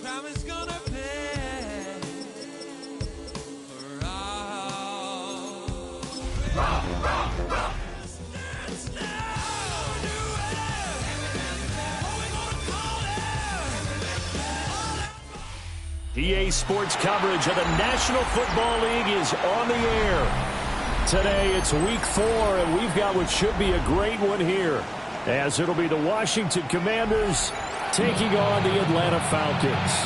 time is gonna pay for all. It's now, do it. What we gonna call it? EA Sports coverage of the National Football League is on the air. Today it's week 4, and we've got what should be a great one here, as it'll be the Washington Commanders taking on the Atlanta Falcons.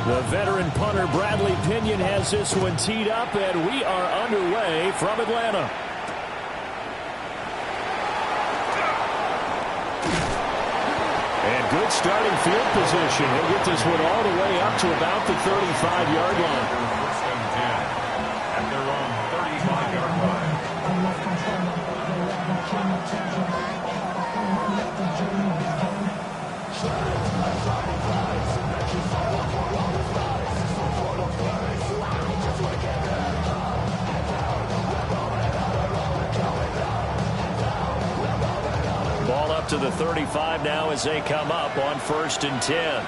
The veteran punter Bradley Pinion has this one teed up, and we are underway from Atlanta. And good starting field position. He'll get this one all the way up to about the 35-yard line. First and 10 at their own 35-yard line. Ball up to the 35 now as they come up on 1st and 10.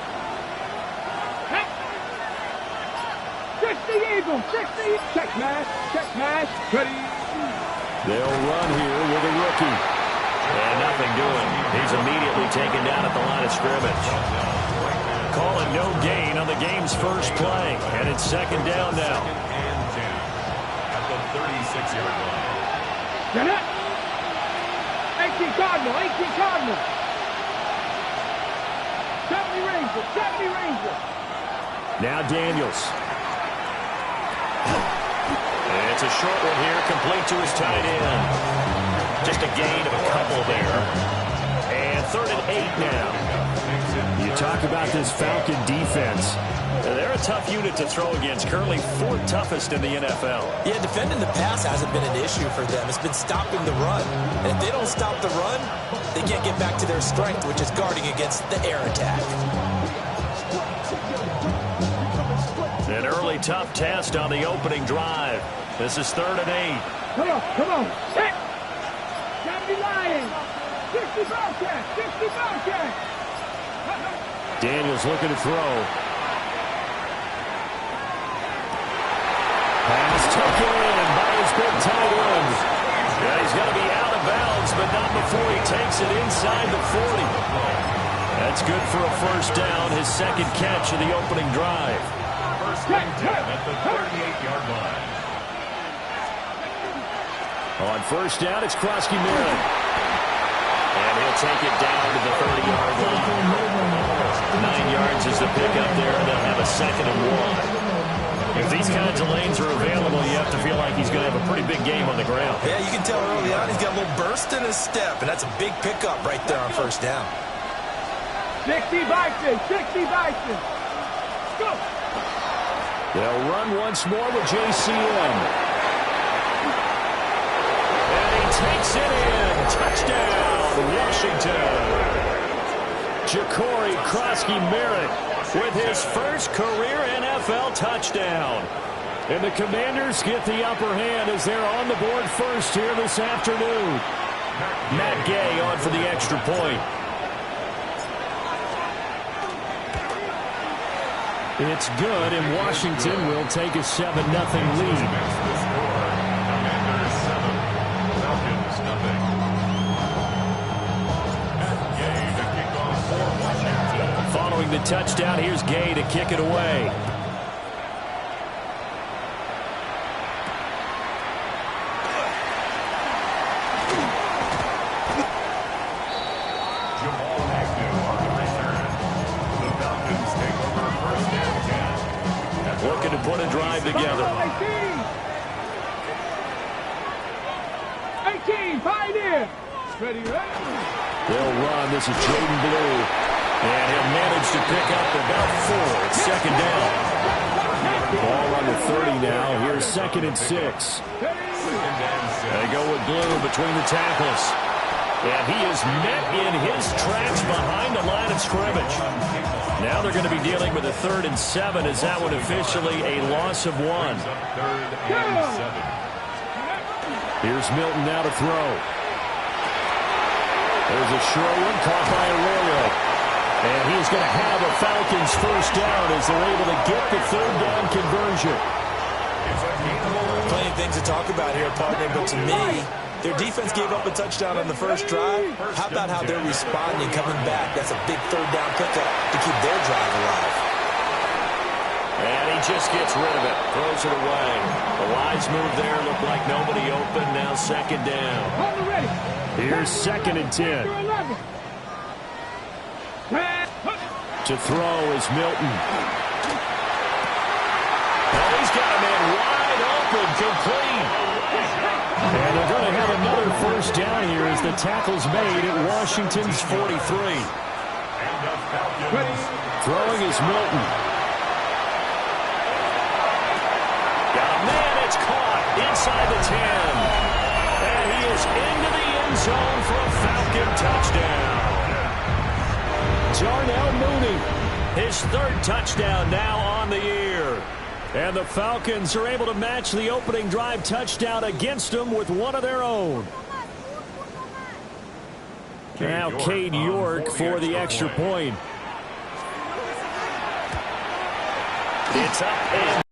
60 Eagles, 60. Check pass, ready. They'll run here with a rookie. And nothing doing. He's immediately taken down at the line of scrimmage. Calling no gain on the game's first play. And it's 2nd down now. And 10 at the 36-yard line. Get it. 18 Cardinal. 70 Ranger. Now Daniels. And it's a short one here, complete to his tight end. Just a gain of a couple there. And 3rd and 8 now. You talk about this Falcon defense. They're a tough unit to throw against. Currently 4th toughest in the NFL. Yeah, defending the pass hasn't been an issue for them. It's been stopping the run. And if they don't stop the run, they can't get back to their strength, which is guarding against the air attack. An early tough test on the opening drive. This is 3rd and 8. Come on. Set. 70 Lions. 60 Bobcats. Daniels looking to throw. Pass taken in by his big tight end. Yeah, he's going to be out of bounds, but not before he takes it inside the 40. That's good for a 1st down, his 2nd catch of the opening drive. 1st and 10 at the 38-yard line. On 1st down, it's Krosky-Merritt. And he'll take it down to the 30-yard line. 9 yards is the pickup there, and they'll have a 2nd and 1. If these kinds of lanes are available, you have to feel like he's going to have a pretty big game on the ground. Yeah, you can tell early on he's got a little burst in his step, and that's a big pickup right there on 1st down. 60 Bison. Go. They'll run once more with JCM. And he takes it in. Touchdown, Washington. Ja'Cory Krosky-Merritt with his first career NFL touchdown. And the Commanders get the upper hand as they're on the board first here this afternoon. Matt Gay on for the extra point. It's good, and Washington will take a 7-0 lead. Commanders 7, Falcons nothing. Gay to kick off for Washington. Following the touchdown, here's Gay to kick it away. Looking to put a drive together. 18, Pioneer. Ready. They'll run. This is Jaden Blue. And he'll manage to pick up about 4. It's second down. Ball on the 30 now. Here's 2nd and 6. They go with Blue between the tackles. And he is met in his tracks behind the line of scrimmage. Now they're going to be dealing with a 3rd and 7. Is that one officially a loss of 1? 3rd and 7. Here's Milton now to throw. There's a short one caught by Arroyo. And he's going to have a Falcons first down as they're able to get the 3rd down conversion. Plenty of things to talk about here, partner, but to me, their defense gave up a touchdown on the first drive. How about how they're responding, coming back? That's a big 3rd down pickup to keep their drive alive. And he just gets rid of it, throws it away. The wise move there, looked like nobody open, now 2nd down. Here's 2nd and 10. To throw is Milton. Oh, he's got a man wide open, complete. And they're going to have another first down here as the tackle's made at Washington's 43. Throwing is Milton. Got a man, it's caught inside the 10. And he is into the end zone for a Falcon touchdown. Darnell Mooney, his 3rd touchdown now on the year. And the Falcons are able to match the opening drive touchdown against them with one of their own. Now Cade York for the extra point. It's up and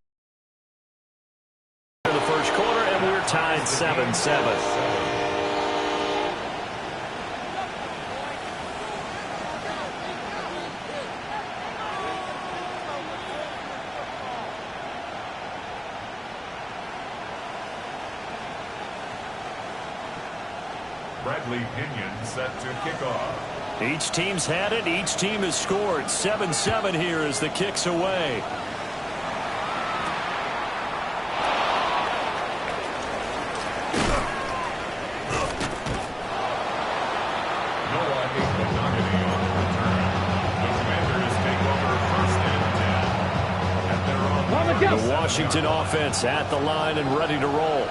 in the first quarter, and we're tied 7-7. Bradley Pinion set to kick off. Each team's had it. Each team has scored. 7-7 here as the kick's away. The Washington offense at the line and ready to roll.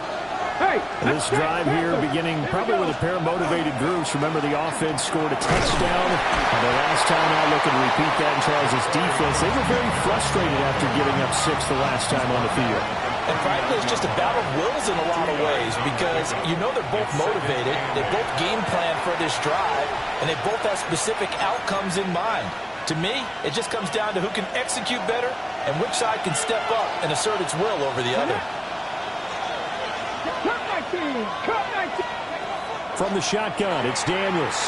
This drive here beginning probably with a pair of motivated groups. Remember, the offense scored a touchdown. And the last time out, looking to repeat that in Charles' defense. They were very frustrated after giving up 6 the last time on the field. And frankly, it's just a battle of wills in a lot of ways because you know they're both motivated. They both game plan for this drive, and they both have specific outcomes in mind. To me, it just comes down to who can execute better and which side can step up and assert its will over the other. From the shotgun, it's Daniels.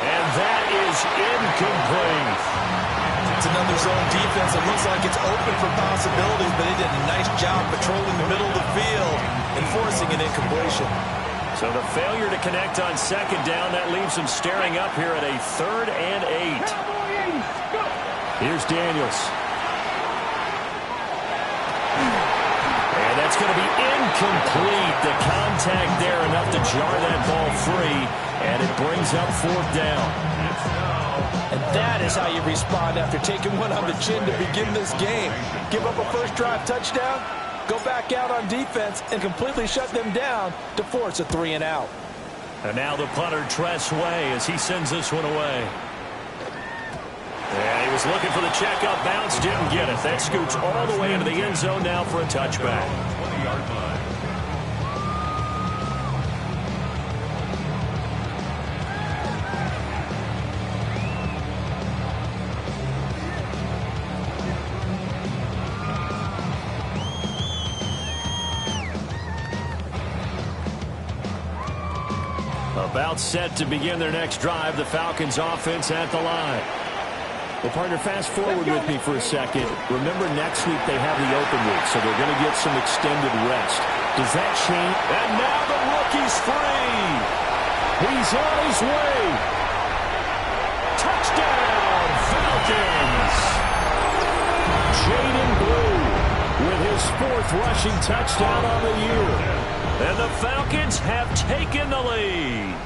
And that is incomplete. It's another zone defense. It looks like it's open for possibilities, but they did a nice job patrolling the middle of the field and forcing an incompletion. So the failure to connect on 2nd down, that leaves them staring up here at a 3rd and 8. Here's Daniels. And that's going to be incomplete. The contact there enough to jar that ball free, and it brings up 4th down. And that is how you respond after taking one on the chin to begin this game. Give up a first drive touchdown, go back out on defense, and completely shut them down to force a 3 and out. And now the punter, Tress Way, as he sends this one away. And he was looking for the checkup bounce, didn't get it. That scoots all the way into the end zone now for a touchback. 20-yard line. About set to begin their next drive, the Falcons offense at the line. Well, partner, fast forward with me for a second. Remember, next week they have the open week, so they're going to get some extended rest. Does that change? And now the rookie's free. He's on his way. Touchdown, Falcons. Jaden Blue with his 4th rushing touchdown on the year. And the Falcons have taken the lead.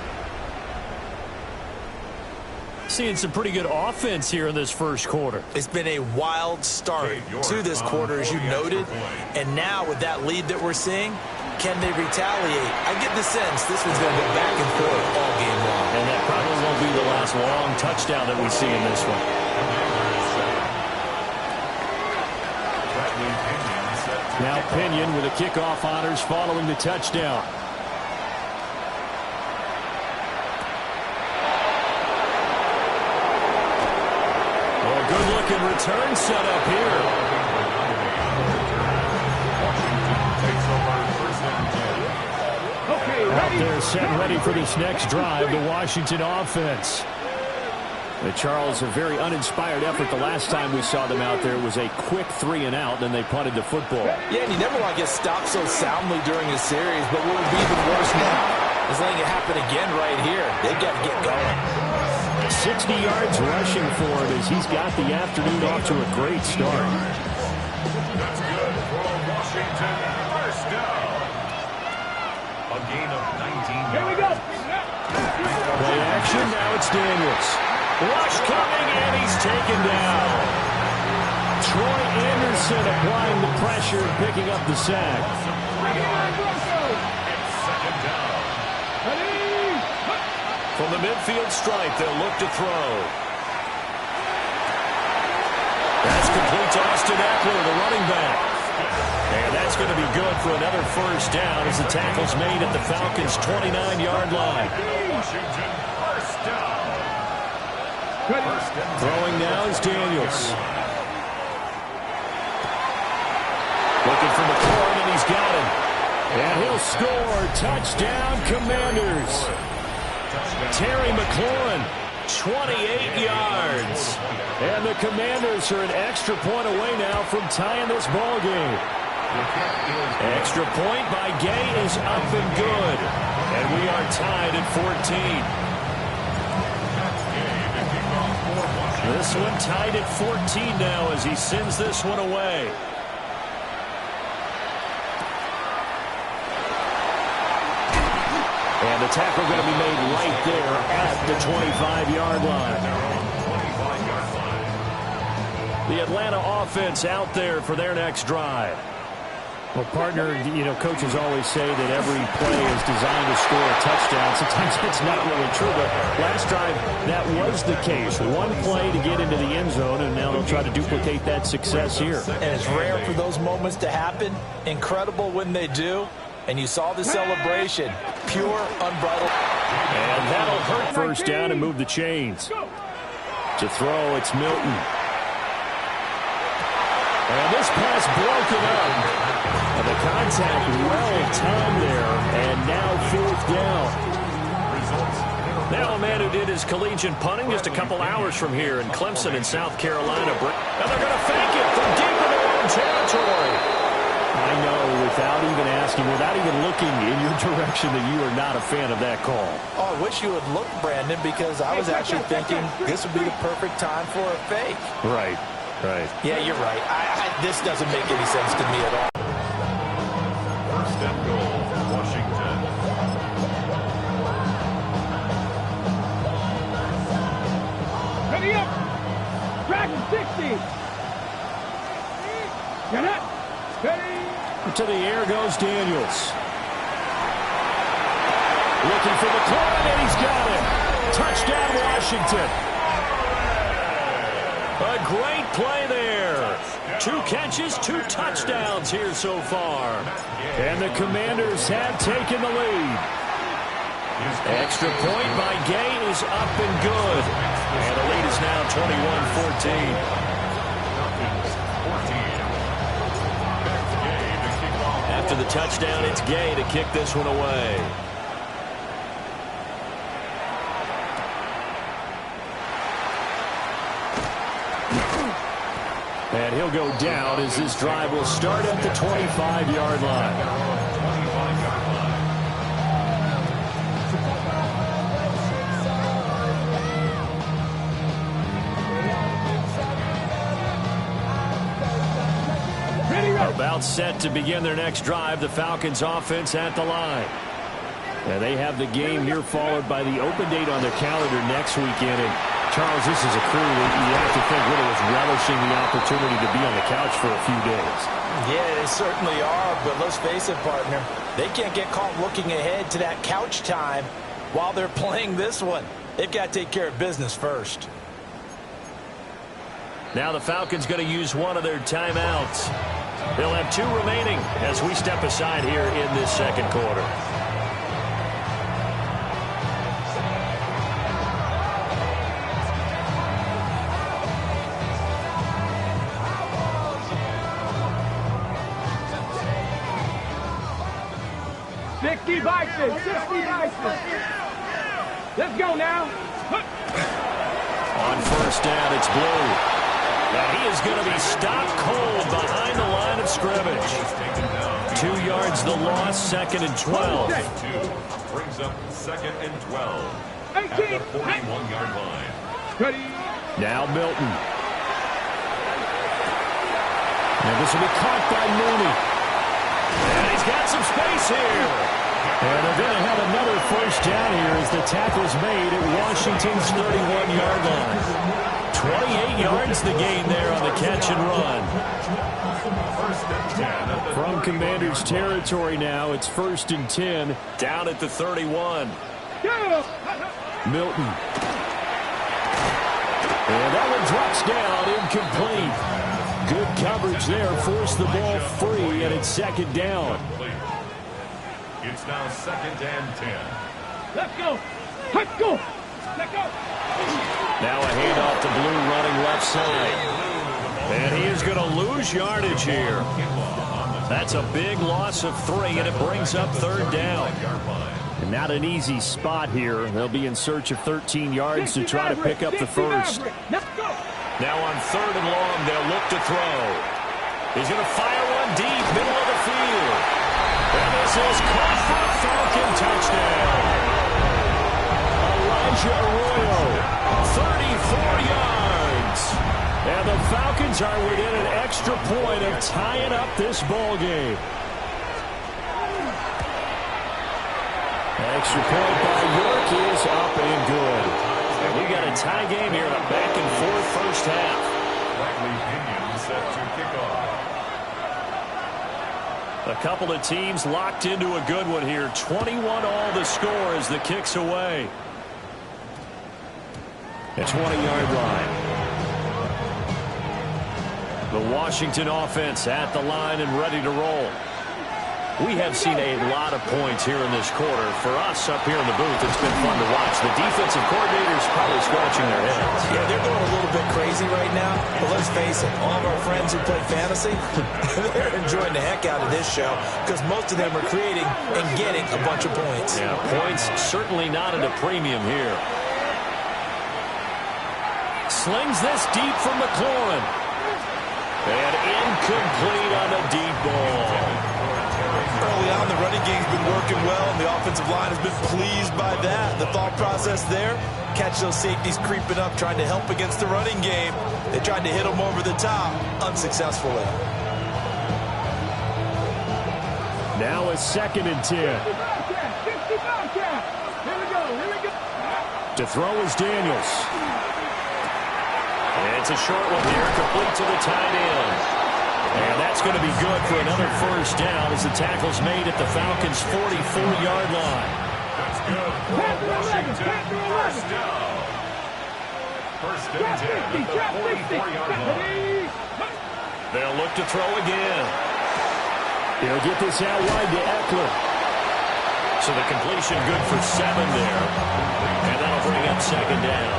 seeing some pretty good offense here in this first quarter. It's been a wild start to this quarter, as you noted. And now with that lead that we're seeing, can they retaliate? I get the sense this one's going to go back and forth all game long. And that probably won't be the last long touchdown that we see in this one. Now Pinion with the kickoff honors following the touchdown. Oh, good-looking return set up here. Out there set ready for this next drive, the Washington offense. Charles, a very uninspired effort. The last time we saw them out there was a quick 3-and-out, then they punted the football. Yeah, and you never want to get stopped so soundly during a series, but what would be even worse now is letting it happen again right here. They've got to get going. 60 yards rushing for him as he's got the afternoon off to a great start. That's good for Washington. First down. A gain of 19 yards. Here we go. Play action, now it's Daniels. Rush coming, and he's taken down. Troy Anderson applying the pressure and picking up the sack. Second down. From the midfield stripe, they'll look to throw. That's complete to Austin Eckler, the running back. And that's going to be good for another first down as the tackle's made at the Falcons' 29-yard line. Washington, first down. Throwing now is Daniels. Looking for McLaurin, and he's got him. And he'll score. Touchdown, Commanders. Terry McLaurin, 28 yards. And the Commanders are an extra point away now from tying this ball game. Extra point by Gay is up and good. And we are tied at 14. This one tied at 14 now as he sends this one away. And the tackle going to be made right there at the 25-yard line. The Atlanta offense out there for their next drive. Well, partner, you know, coaches always say that every play is designed to score a touchdown. Sometimes it's not really true, but last drive, that was the case. One play to get into the end zone, and now they'll try to duplicate that success here. And it's rare for those moments to happen. Incredible when they do. And you saw the celebration. Pure, unbridled. And that'll hurt first down and move the chains. To throw, it's Milton. And this pass broken up. And the contact well timed there. And now fourth down. Now a man who did his collegiate punting just a couple hours from here in Clemson in South Carolina. And they're going to fake it from deep in their own territory. I know, without even asking, without even looking in your direction, that you are not a fan of that call. Oh, I wish you would look, Brandon, because I was actually thinking this would be the perfect time for a fake. Right, right. Yeah, you're right. This doesn't make any sense to me at all. First and goal, Washington. Ready up. Track 60. Get it. Ready. To the air goes Daniels. Looking for McLaurin, and he's got it. Touchdown, Washington. A great play there. 2 catches, 2 touchdowns here so far. And the Commanders have taken the lead. Extra point by Gay is up and good. And the lead is now 21-14. After the touchdown, it's Gay to kick this one away. And he'll go down as this drive will start at the 25-yard line. About set to begin their next drive, the Falcons offense at the line. And they have the game here followed by the open date on their calendar next week inning. Charles, this is a crew that you have to think really was relishing the opportunity to be on the couch for a few days. Yeah, they certainly are, but let's face it, partner. They can't get caught looking ahead to that couch time while they're playing this one. They've got to take care of business first. Now the Falcons going to use one of their timeouts. They'll have 2 remaining as we step aside here in this second quarter. Let's go now. On first down, it's Blue. And he is going to be stopped cold behind the line of scrimmage. 2 yards the loss, 2nd and 12. Brings up 2nd and 12 at the 41-yard line. Ready. Now Milton. And this will be caught by Mooney. And he's got some space here. And they're going to have another first down here as the tackle's made at Washington's 31-yard line. 28 yards the gain there on the catch and run. From Commanders territory now, it's 1st and 10 down at the 31. Milton. And that one drops down, incomplete. Good coverage there, forced the ball free, and it's 2nd down. It's now 2nd and 10. Let's go. Let's go. Let's go. Now a handoff to Blue running left side. And he is going to lose yardage here. That's a big loss of 3, and it brings up 3rd down. And not an easy spot here. They'll be in search of 13 yards to try to pick up the first. Now on 3rd and long, they'll look to throw. He's going to fire one deep, middle of the field. And this is caught for a Falcon touchdown. Elijah Arroyo, 34 yards. And the Falcons are within an extra point of tying up this ball game. Extra point by York is up and good. And we got a tie game here in a back-and-forth first half. Likely Pinion set to kick off. A couple of teams locked into a good one here. 21 all the score as the kick's away. A 20-yard line. The Washington offense at the line and ready to roll. We have seen a lot of points here in this quarter. For us up here in the booth, it's been fun to watch. The defensive coordinators probably scratching their heads. Yeah, they're going a little bit crazy right now. But let's face it, all of our friends who play fantasy, they're enjoying the heck out of this show because most of them are creating and getting a bunch of points. Yeah, points certainly not at a premium here. Slings this deep from McLaurin. And incomplete on a deep ball. Early on, the running game's been working well, and the offensive line has been pleased by that. The thought process there, catch those safeties creeping up, trying to help against the running game. They tried to hit them over the top, unsuccessfully. Now a 2nd and 10. To throw is Daniels. And it's a short one here, complete to the tight end. And that's going to be good for another first down as the tackle's made at the Falcons' 44-yard line. That's good for Washington. First down. 1st and 10 at the 44-yard line. They'll look to throw again. They'll get this out wide to Eckler. So the completion good for 7 there. And that'll bring up 2nd down.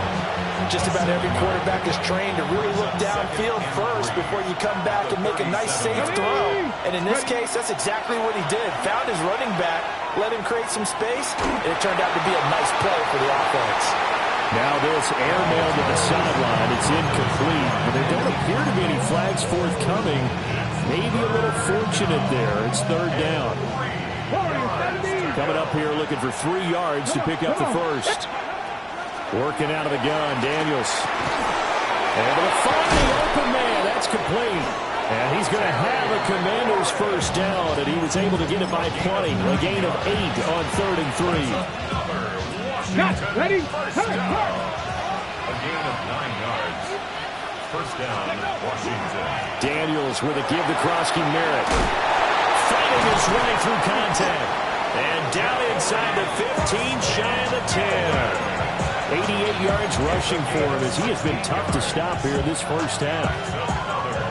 Just about every quarterback is trained to really look downfield first before you come back and make a nice, safe throw. And in this case, that's exactly what he did. Found his running back, let him create some space, and it turned out to be a nice play for the offense. Now this airmail to the sideline. It's incomplete. But there don't appear to be any flags forthcoming. Maybe a little fortunate there. It's 3rd down. Coming up here looking for 3 yards to pick up the first. Working out of the gun, Daniels. Able to find the open man. That's complete. And he's going to have a Commander's first down, and he was able to get it by 20. A gain of 8 on 3rd and 3. Ready? A gain of 9 yards. First down, Washington. Daniels with a give to Krosky Merritt. Fighting his way through contact. And down inside the 15, shy of the 10. 88 yards rushing for him as he has been tough to stop here this first half.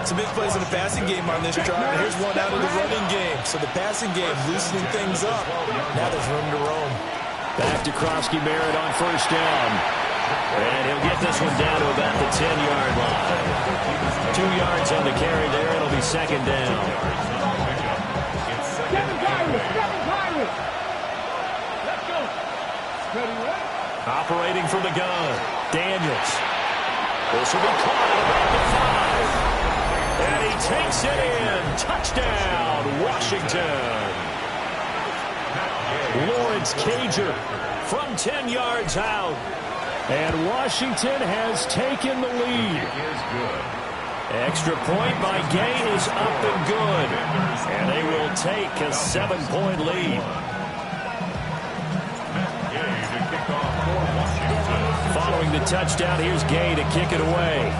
Some big plays in the passing game on this drive. Here's one out of the running game. So the passing game loosening things up. Now there's room to roam. Back to Krosky Merritt on first down. And he'll get this one down to about the 10-yard line. 2 yards on the carry there. It'll be second down. Operating from the gun. Daniels. This will be caught at about the 5. And he takes it in. Touchdown, Washington. Lawrence Cager from 10 yards out. And Washington has taken the lead. Extra point by Gay is up and good. And they will take a 7-point lead. Following the touchdown, here's Gay to kick it away.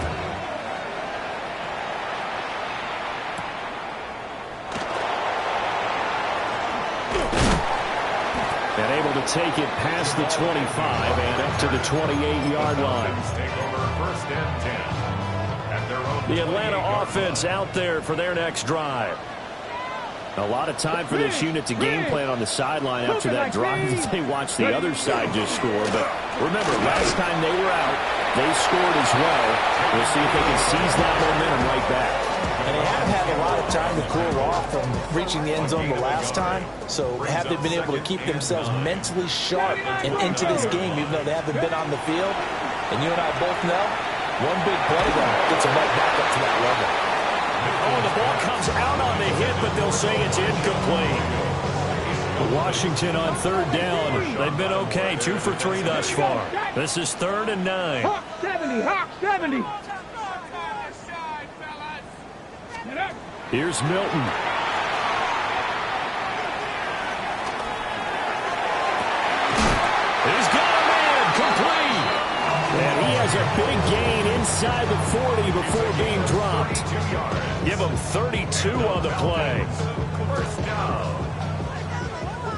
And able to take it past the 25 and up to the 28-yard line. The Atlanta offense out there for their next drive. A lot of time for this unit to game plan on the sideline after that drive as they watch the other side just score. But remember, last time they were out, they scored as well. We'll see if they can seize that momentum right back. And they have had a lot of time to cool off from reaching the end zone the last time. So have they been able to keep themselves mentally sharp and into this game, even though they haven't been on the field? And you and I both know, one big play, though, gets them right back up to that level. Oh, the ball comes out on the hit, but they'll say it's incomplete. Washington on third down. They've been okay, 2 for 3 thus far. This is 3rd and 9. Hawk 70, Hawk 70. Here's Milton. He's got a man complete. And he has a big gain inside the 40 before being dropped. Give him 32 on the play. First down.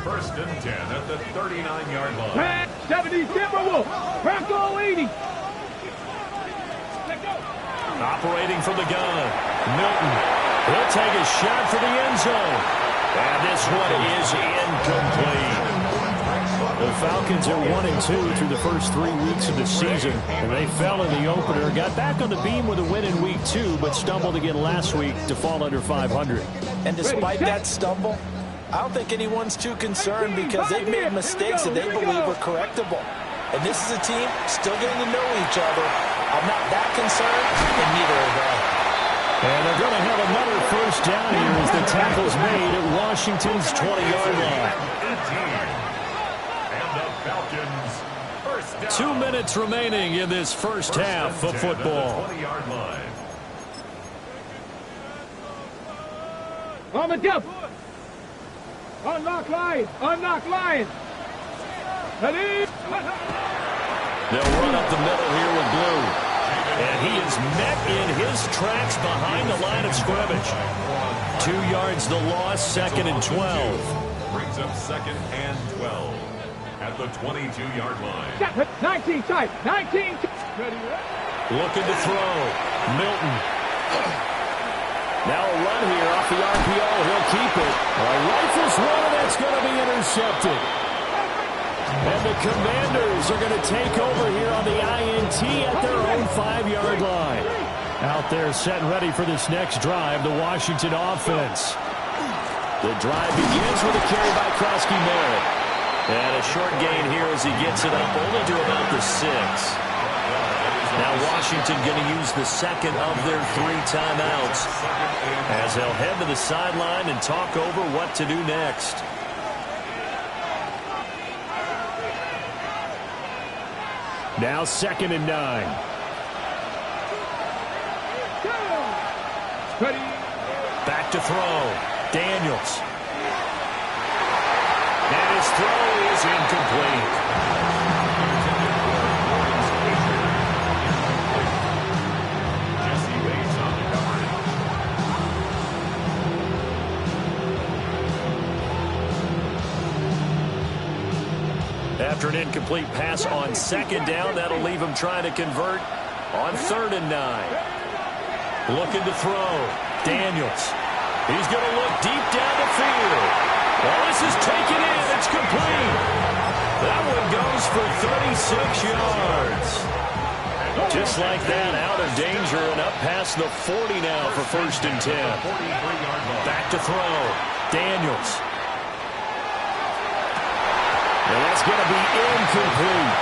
1st and 10 at the 39-yard line. 70 Timberwolves. Bronco 80. Operating from the gun. Milton. He'll take a shot for the end zone. And this one is incomplete. The Falcons are 1-2 through the first 3 weeks of the season. And they fell in the opener. Got back on the beam with a win in week 2, but stumbled again last week to fall under 500. And despite that stumble, I don't think anyone's too concerned because they've made mistakes that they believe are correctable. And this is a team still getting to know each other. I'm not that concerned, and neither are they. And they're going to have another first down here as the tackle's made at Washington's 20-yard line. And the Falcons, first down. 2 minutes remaining in this first half of football. 20-yard line. On the jump. Unlock line. Unlock line. Ready? They'll run up the middle here with Blue. And he is met in his tracks behind the line of scrimmage. 2 yards the loss, 2nd and 12. Brings up 2nd and 12 at the 22-yard line. 19 tight. 19. Ready? Looking to throw. Milton. Now a run here off the RPO. He'll keep it. Rifles one, and that's going to be intercepted. And the Commanders are going to take over here on the INT at their own 5-yard line. Out there set and ready for this next drive, the Washington offense. The drive begins with a carry by Krosky Merritt. And a short gain here as he gets it up only to about the 6. Now Washington going to use the second of their 3 timeouts as they'll head to the sideline and talk over what to do next. Now 2nd and 9. Ready? Back to throw. Daniels. And his throw is incomplete. After an incomplete pass on second down, that'll leave him trying to convert on 3rd and 9. Looking to throw. Daniels. He's going to look deep down the field. Well, this is taken in. It's complete. That one goes for 36 yards. Just like that, out of danger and up past the 40 now for 1st and 10. Back to throw. Daniels. And that's going to be incomplete.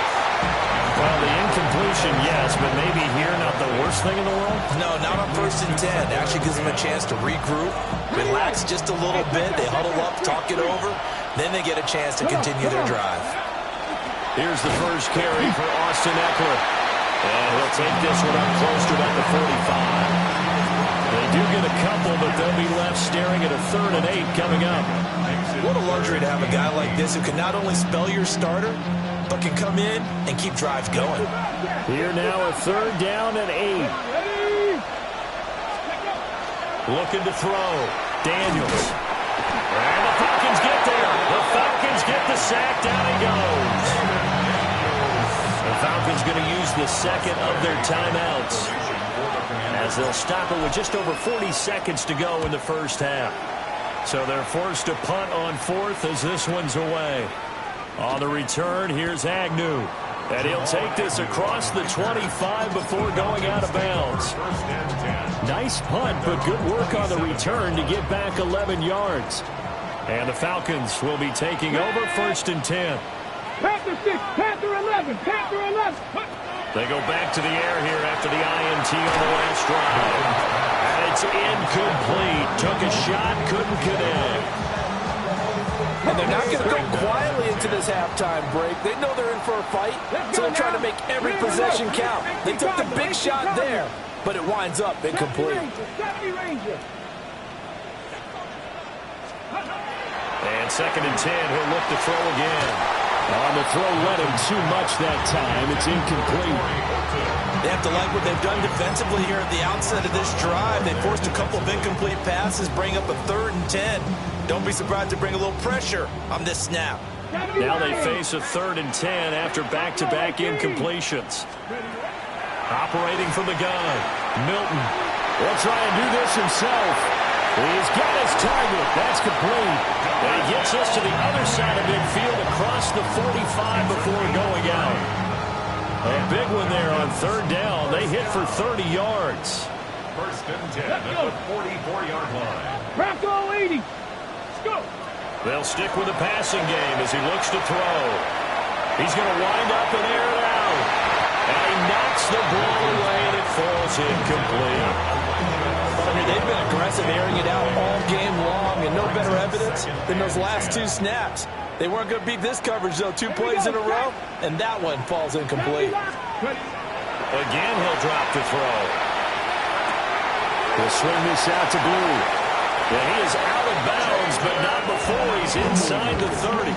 Well, the incompletion, yes, but maybe here not the worst thing in the world? No, not on 1st and 10. Actually gives them a chance to regroup, relax just a little bit. They huddle up, talk it over. Then they get a chance to continue their drive. Here's the first carry for Austin Eckler. And he'll take this one up close to about the 45. They do get a couple, but they'll be left staring at a 3rd and 8 coming up. What a luxury to have a guy like this who can not only spell your starter, but can come in and keep drives going. Here now a 3rd down and 8. Looking to throw. Daniels. And the Falcons get there. The Falcons get the sack. Down he goes. The Falcons going to use the second of their timeouts as they'll stop it with just over 40 seconds to go in the first half. So they're forced to punt on 4th as this one's away. On the return, here's Agnew. And he'll take this across the 25 before going out of bounds. Nice punt, but good work on the return to get back 11 yards. And the Falcons will be taking over 1st and 10. Panther 6, Panther 11, Panther 11. They go back to the air here after the INT on the last drive. And it's incomplete. Took a shot, couldn't connect. And they're not going to go quietly into this halftime break. They know they're in for a fight, so they're trying to make every possession count. They took the big shot there, but it winds up incomplete. And 2nd and 10, he'll look to throw again. On the throw, led him too much that time. It's incomplete. They have to like what they've done defensively here at the outset of this drive. They forced a couple of incomplete passes, bring up a 3rd and 10. Don't be surprised to bring a little pressure on this snap. Now they face a 3rd and 10 after back-to-back incompletions. Operating from the gun, Milton will try and do this himself. He's got his target. That's complete. And he gets us to the other side of midfield across the 45 before going out. A big one there on 3rd down. They hit for 30 yards. 1st and 10 at the 44-yard line. Bronco 80. Let's go. They'll stick with the passing game as he looks to throw. He's going to wind up and air it out. And he knocks the ball away, and it falls incomplete. I mean, they've been aggressive, airing it out all game long, and no better evidence than those last 2 snaps. They weren't going to beat this coverage, though. 2 plays in a row, and that one falls incomplete. Again, he'll drop to throw. He'll swing this out to Blue. And he is out of bounds, but not before he's inside the 30.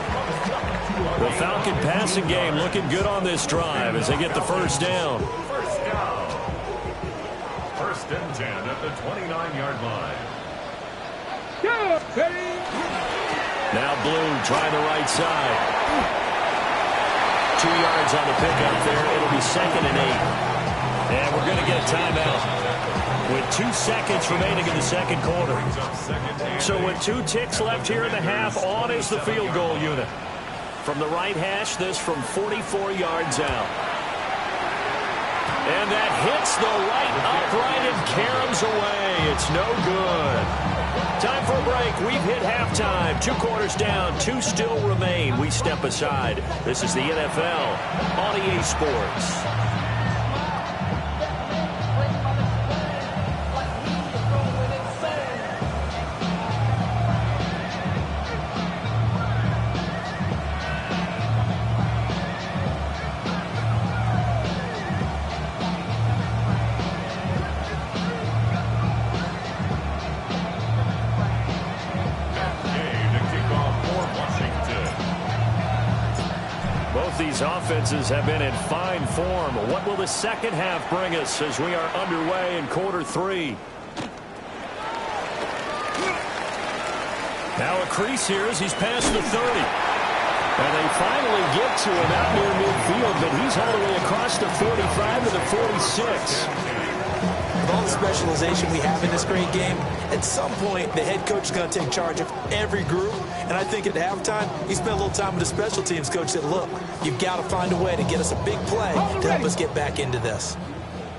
The Falcon passing game looking good on this drive as they get the 1st down. 1st and 10 at the 29-yard line. Now Blue trying the right side. 2 yards on the pickup there. It'll be 2nd and 8. And we're going to get a timeout with 2 seconds remaining in the second quarter. So with 2 ticks left here in the half, on is the field goal unit. From the right hash, this from 44 yards out. And that hits the right upright and caroms away. It's no good. Time for a break. We've hit halftime. 2 quarters down. 2 still remain. We step aside. This is the NFL on EA Sports. These offenses have been in fine form. What will the second half bring us as we are underway in quarter 3? Now a crease here as he's past the 30. And they finally get to him out near midfield, but he's all the way across the 45 to the 46. With all the specialization we have in this great game, at some point the head coach is going to take charge of every group. And I think at halftime, he spent a little time with the special teams coach that, look, you've got to find a way to get us a big play to help us get back into this.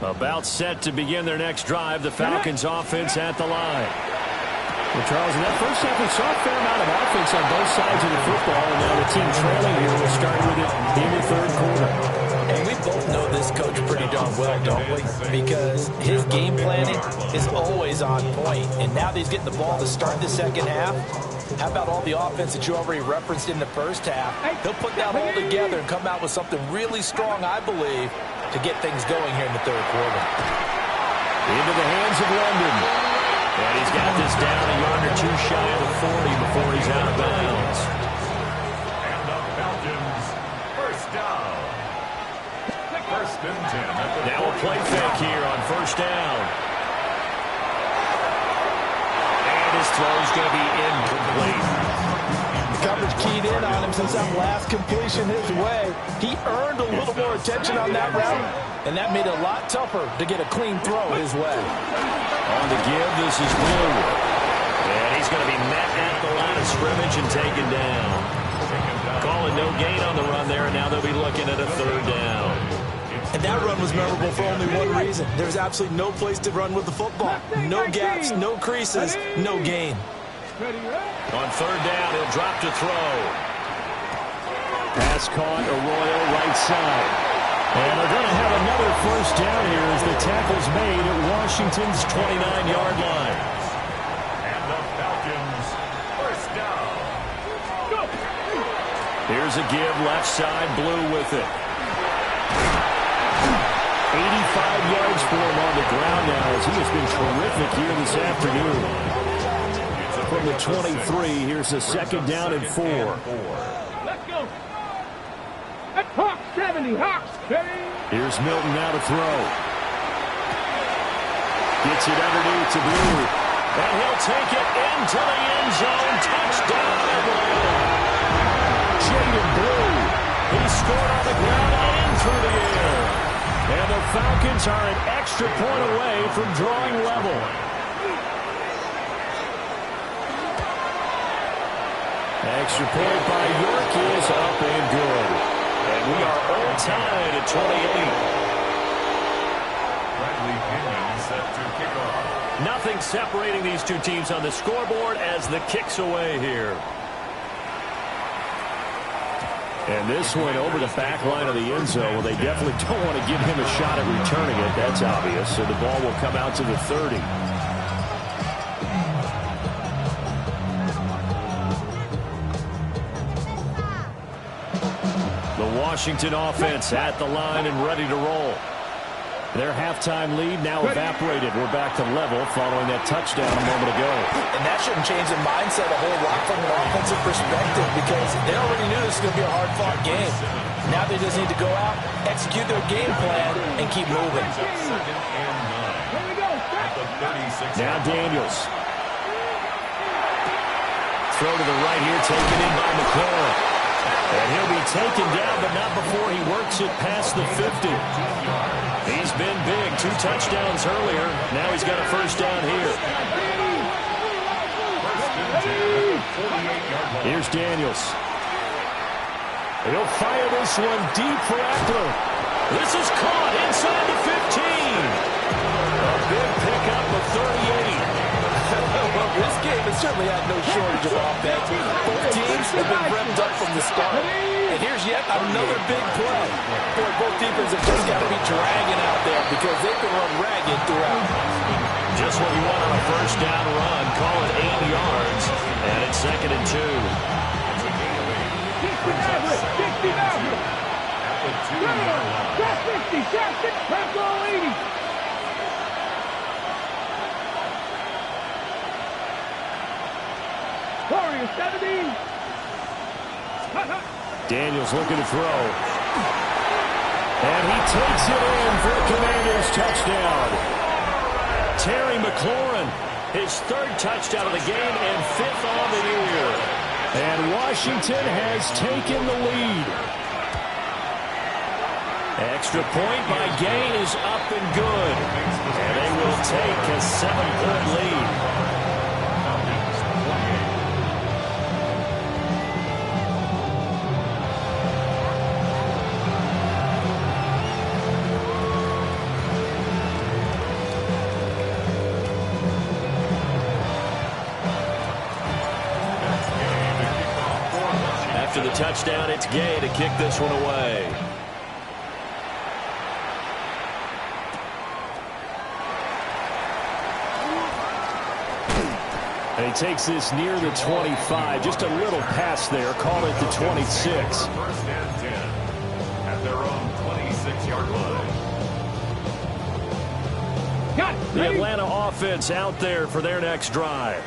About set to begin their next drive, the Falcons offense at the line. Well, Charles, in that first half, we saw a fair amount of offense on both sides of the football, and now the team trailing here will start with it in the third quarter. And we both know this coach pretty darn well, don't we? Because his game planning is always on point. And now that he's getting the ball to start the second half, how about all the offense that you already referenced in the first half? He'll put that all together and come out with something really strong, I believe, to get things going here in the third quarter. Into the hands of London. And he's got this down a yard or two shy of the 40 before he's out of bounds. And the Falcons, first down. First and 10. Now a play fake here on first down. And his throw's going to be incomplete. Coverage keyed in on him since that last completion his way. He earned a little more attention on that route, and that made it a lot tougher to get a clean throw his way. On the give, this is Blue. And he's going to be met at the line of scrimmage and taken down. Calling no gain on the run there, and now they'll be looking at a third down. And that run was memorable for only one reason. There's absolutely no place to run with the football. No gaps, no creases, no gain. On third down, he'll drop to throw. Pass caught, Arroyo right side. And they're going to have another first down here as the tackle's made at Washington's 29-yard line. And the Falcons, first down. Here's a give, left side, Blue with it. 85 yards for him on the ground now as he has been terrific here this afternoon. From the 23, here's a second down and 4. Let's go. That's Hawks 70. Hawks 70. Here's Milton now to throw. Gets it underneath to Blue. And he'll take it into the end zone. Touchdown, Atlanta. Jaden Blue. He scored on the ground and through the air. And the Falcons are an extra point away from drawing level. Extra point by York is up and good. And we are all tied at 28. Bradley Pinion set to kick off. Nothing separating these two teams on the scoreboard as the kick's away here. And this one over the back line of the end zone. Well, they definitely don't want to give him a shot at returning it. That's obvious. So the ball will come out to the 30. The Washington offense at the line and ready to roll. Their halftime lead now evaporated. We're back to level following that touchdown a moment ago. And that shouldn't change the mindset a whole lot from an offensive perspective because they already knew this was going to be a hard-fought game. Now they just need to go out, execute their game plan, and keep moving. Now Daniels. Throw to the right here, taken in by McLaurin. And he'll be taken down, but not before he works it past the 50. He's been big. 2 touchdowns earlier. Now he's got a first down here. Here's Daniels. He'll fire this one deep for Eckler. This is caught inside the 15. A big pickup of 38. Well, this game has certainly had no shortage of offense. Both teams have been revved up from the start. And here's yet another big play. Boy, both defenses have just got to be dragging out there because they can run ragged throughout. Just what you want on a first down run. Call it 8 yards. And it's 2nd and 2. Daniels looking to throw. And he takes it in for the Commanders' touchdown. Terry McLaurin, his 3rd touchdown of the game and 5th on the year. And Washington has taken the lead. Extra point by Gay is up and good. And they will take a 7-point lead. After the touchdown, it's Gay to kick this one away. And he takes this near the 25. Just a little pass there. Call it the 26. First and 10 at their own 26-yard line. The Atlanta offense out there for their next drive.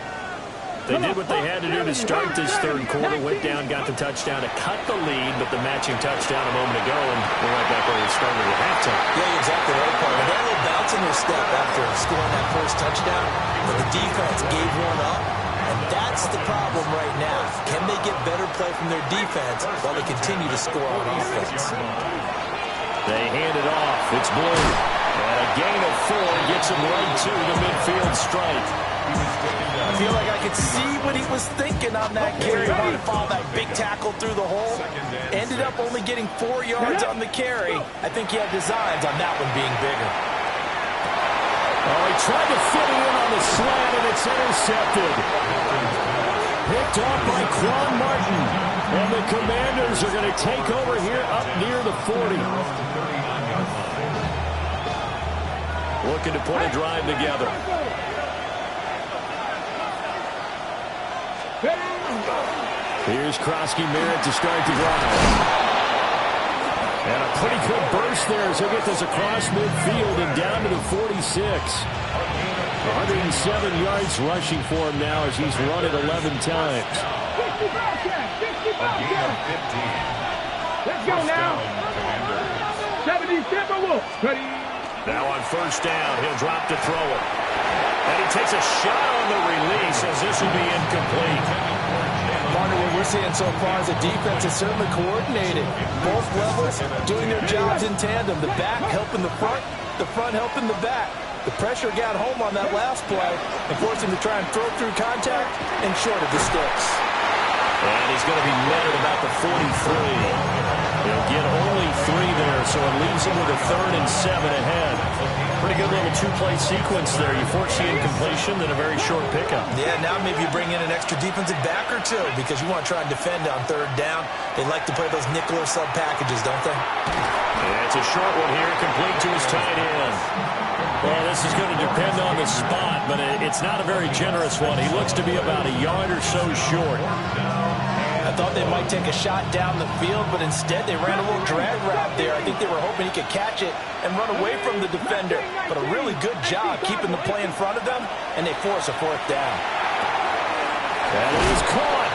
They did what they had to do to start this third quarter. Went down, got the touchdown to cut the lead, but the matching touchdown a moment ago, and we're right back where we started at halftime. Yeah, exactly right, Paul. They had a little bounce in their step after scoring that first touchdown, but the defense gave one up, and that's the problem right now. Can they get better play from their defense while they continue to score on offense? They hand it off. It's Blue. And a gain of 4 gets him right to the midfield stripe. I feel like I could see what he was thinking on that carry. Wanted to follow that big tackle through the hole. Ended up only getting 4 yards on the carry. I think he had designs on that one being bigger. Oh, he tried to fit it in on the slant, and it's intercepted. Picked off by Quan Martin. And the Commanders are going to take over here up near the 40. Looking to put a drive together. Here's Krosky-Merritt to start the drive. And a pretty good burst there as he'll get this across midfield and down to the 46. 107 yards rushing for him now as he's run it 11 times. Let's go now. 70 Timberwolves. Ready. Now on first down, he'll drop to throw it. And he takes a shot on the release as this will be incomplete. Partner, what we're seeing so far is the defense is certainly coordinated. Both levels doing their jobs in tandem. The back helping the front helping the back. The pressure got home on that last play and forced him to try and throw through contact and short of the sticks. And he's going to be met at about the 43. He'll get only 3 there, so it leaves him with a 3rd and 7 ahead. Pretty good little 2-play sequence there. You force the incompletion, then a very short pickup. Yeah, now maybe you bring in an extra defensive back or two because you want to try and defend on 3rd down. They like to play those nickel or sub packages, don't they? Yeah, it's a short one here, complete to his tight end. Well, this is going to depend on the spot, but it's not a very generous one. He looks to be about a yard or so short. I thought they might take a shot down the field, but instead they ran a little drag route there. I think they were hoping he could catch it and run away from the defender. But a really good job keeping the play in front of them, and they force a 4th down. And it is caught.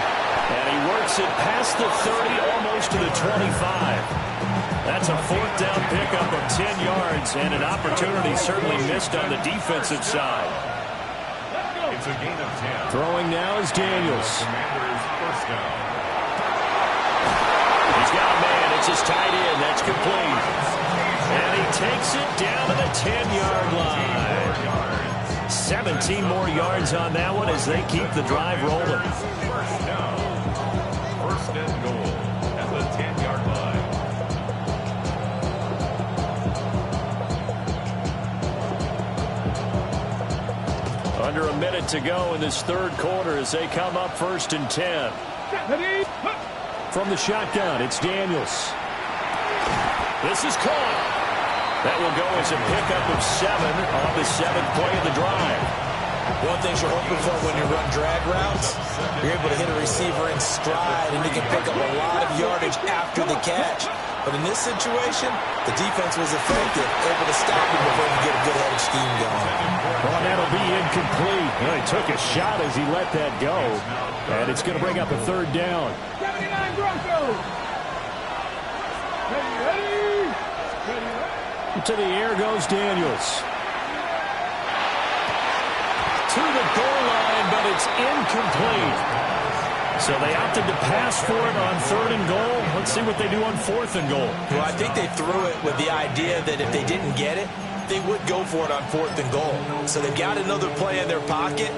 And he works it past the 30, almost to the 25. That's a 4th down pickup of 10 yards, and an opportunity certainly missed on the defensive side. It's a gain of 10. Throwing now is Daniels. Commanders first down. He's got a man. It's his tight end. That's complete. And he takes it down to the 10-yard line. 17 more yards on that one as they keep the drive rolling. First down. First and goal at the 10-yard line. Under a minute to go in this third quarter as they come up 1st and 10. From the shotgun, it's Daniels. This is caught. That will go as a pickup of 7 on the 7th play of the drive. One thing you're hoping for when you run drag routes, you're able to hit a receiver in stride, and he can pick up a lot of yardage after the catch. But in this situation, the defense was effective, able to stop him before he could get a good headed scheme going. Well, that'll be incomplete. Well, he took a shot as he let that go. And it's going to bring up a 3rd down. 79 Broncos. Ready. To the air goes Daniels. To the goal line, but it's incomplete. So they opted to pass for it on 3rd and goal. Let's see what they do on 4th and goal. Well, I think they threw it with the idea that if they didn't get it, they would go for it on 4th and goal. So they've got another play in their pocket.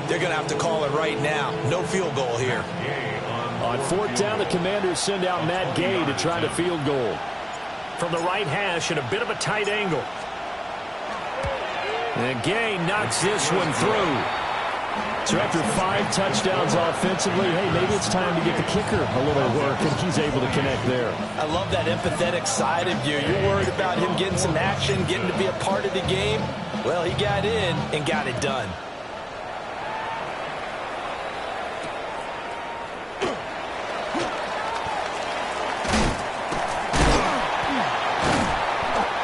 They're going to have to call it right now. No field goal here. On 4th down, the Commanders send out Matt Gay to try the field goal. From the right hash at a bit of a tight angle. And Gay knocks this one through. So after 5 touchdowns offensively, hey, maybe it's time to get the kicker a little work, and he's able to connect there. I love that empathetic side of you. You're worried about him getting some action, getting to be a part of the game. Well, he got in and got it done.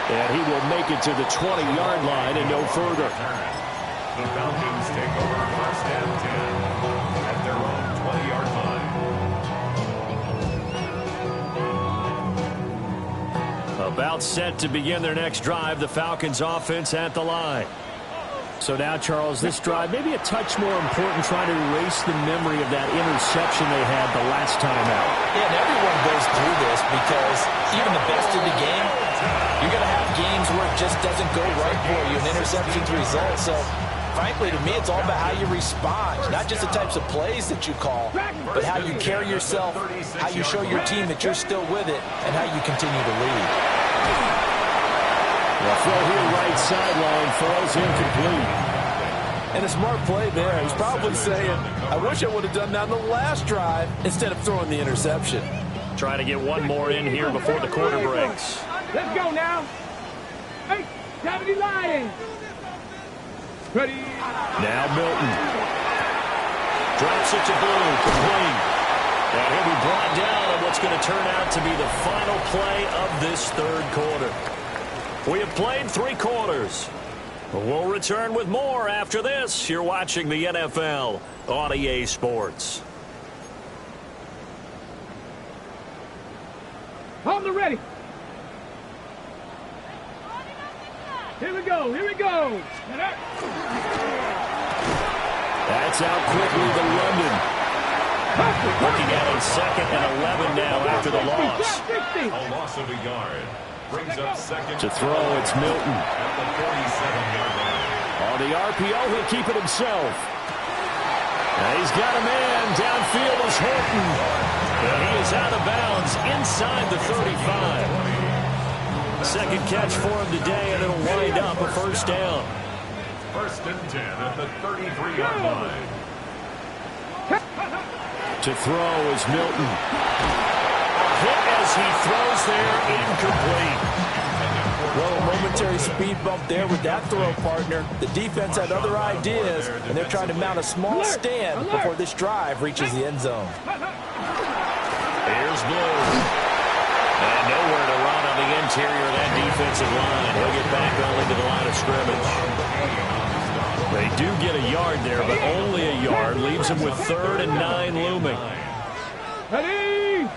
And he will make it to the 20-yard line and no further. The Falcons take over 1st and 10 at their own 20-yard line. About set to begin their next drive, the Falcons offense at the line. So now, Charles, this drive maybe a touch more important, trying to erase the memory of that interception they had the last time out. Yeah, and everyone goes through this because even the best in the game, you're going to have games where it just doesn't go right for you, an interception's the result. So, frankly, to me, it's all about how you respond, not just the types of plays that you call, but how you carry yourself, how you show your team that you're still with it, and how you continue to lead. The throw here right sideline falls incomplete. And a smart play there. He's probably saying, I wish I would have done that on the last drive instead of throwing the interception. Trying to get one more in here before the quarter breaks. Let's go now. Hey, 70 Lions. Ready. Now Milton. Drops it to Blue. Complete. And he'll be brought down on what's going to turn out to be the final play of this 3rd quarter. We have played 3 quarters. We'll return with more after this. You're watching the NFL on EA Sports. Hold the ready. Here we go. Here we go. That's out quickly to London. Looking at it 2nd and 11 now after the loss. A loss of a yard. Brings up 2nd. To throw, it's Milton. At the 47-yard line. On the RPO, he'll keep it himself. And he's got a man. Downfield is Horton. And he is out of bounds inside the 35. 2nd catch for him today, and it'll wind up a 1st down. 1st and 10 at the 33-yard line. To throw is Milton. Hit as he throws there, incomplete. Well, a momentary speed bump there with that throw, partner. The defense had other ideas, and they're trying to mount a small stand before this drive reaches the end zone. Here's Blue. And nowhere to run on the interior of that defensive line. He'll get back only to the line of scrimmage. They do get a yard there, but only a yard. Leaves them with 3rd and 9 looming. Ready.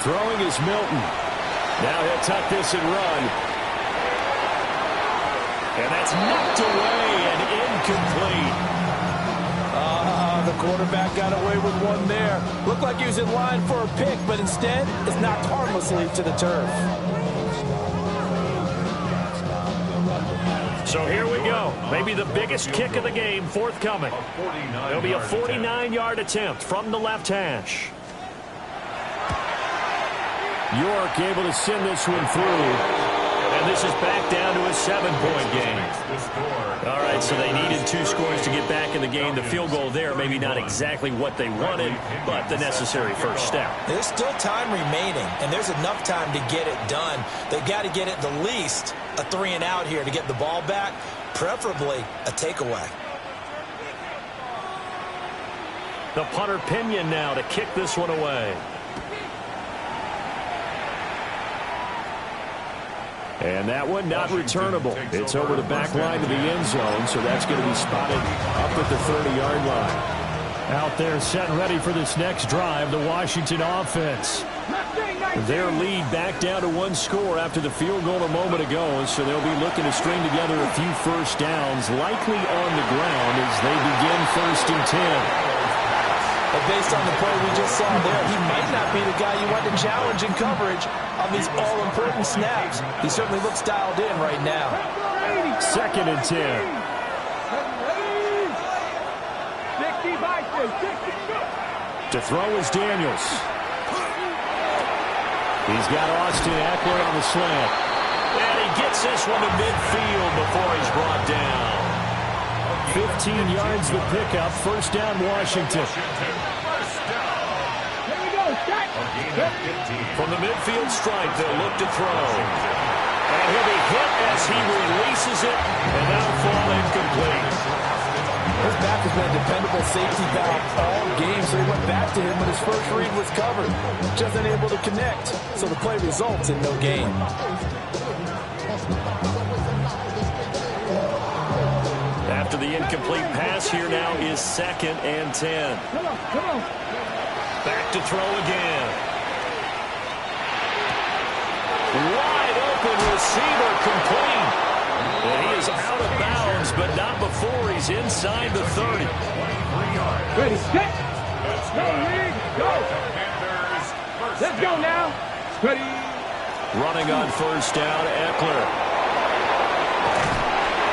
Throwing is Milton. Now he'll tuck this and run. And that's knocked away and incomplete. The quarterback got away with one there. Looked like he was in line for a pick, but instead, it's knocked harmlessly to the turf. So here we go. Maybe the biggest kick of the game forthcoming. It'll be a 49-yard attempt from the left hash. York able to send this one through. And this is back down to a 7-point game. All right, so they needed 2 scores to get back in the game. The field goal there, maybe not exactly what they wanted, but the necessary first step. There's still time remaining, and there's enough time to get it done. They've got to get at the least a 3-and-out here to get the ball back, preferably a takeaway. The punter Pinion now to kick this one away. And that one not returnable. It's over the back line to the end zone, so that's going to be spotted up at the 30-yard line. Out there set ready for this next drive, the Washington offense. Their lead back down to 1 score after the field goal a moment ago, so they'll be looking to string together a few first downs, likely on the ground as they begin 1st and 10. And based on the play we just saw there, he might not be the guy you want to challenge in coverage on these all-important snaps. He certainly looks dialed in right now. 2nd and 10. To throw is Daniels. He's got Austin Eckler on the slant. And he gets this one to midfield before he's brought down. 15 yards the pickup. 1st down, Washington. From the midfield stripe, they'll look to throw. And he'll be hit as he releases it, and that'll fall incomplete. His back has been a dependable safety valve all game, so he went back to him when his first read was covered. Just unable to connect, so the play results in no gain. After the incomplete pass, here now is 2nd and 10. Back to throw again. Wide open receiver complete. And he is out of bounds, but not before he's inside the 30. Ready, set. Go, Reed, go. Let's go now. Ready. Running on 1st down, Eckler.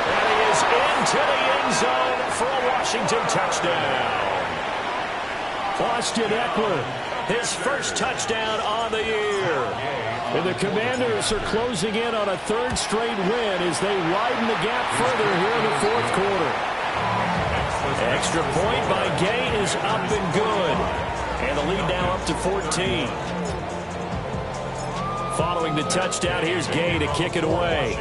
And he is into the end zone for a Washington touchdown. Austin Eckler, his 1st touchdown on the year. And the Commanders are closing in on a 3rd straight win as they widen the gap further here in the 4th quarter. Extra point by Gay is up and good. And the lead now up to 14. Following the touchdown, here's Gay to kick it away.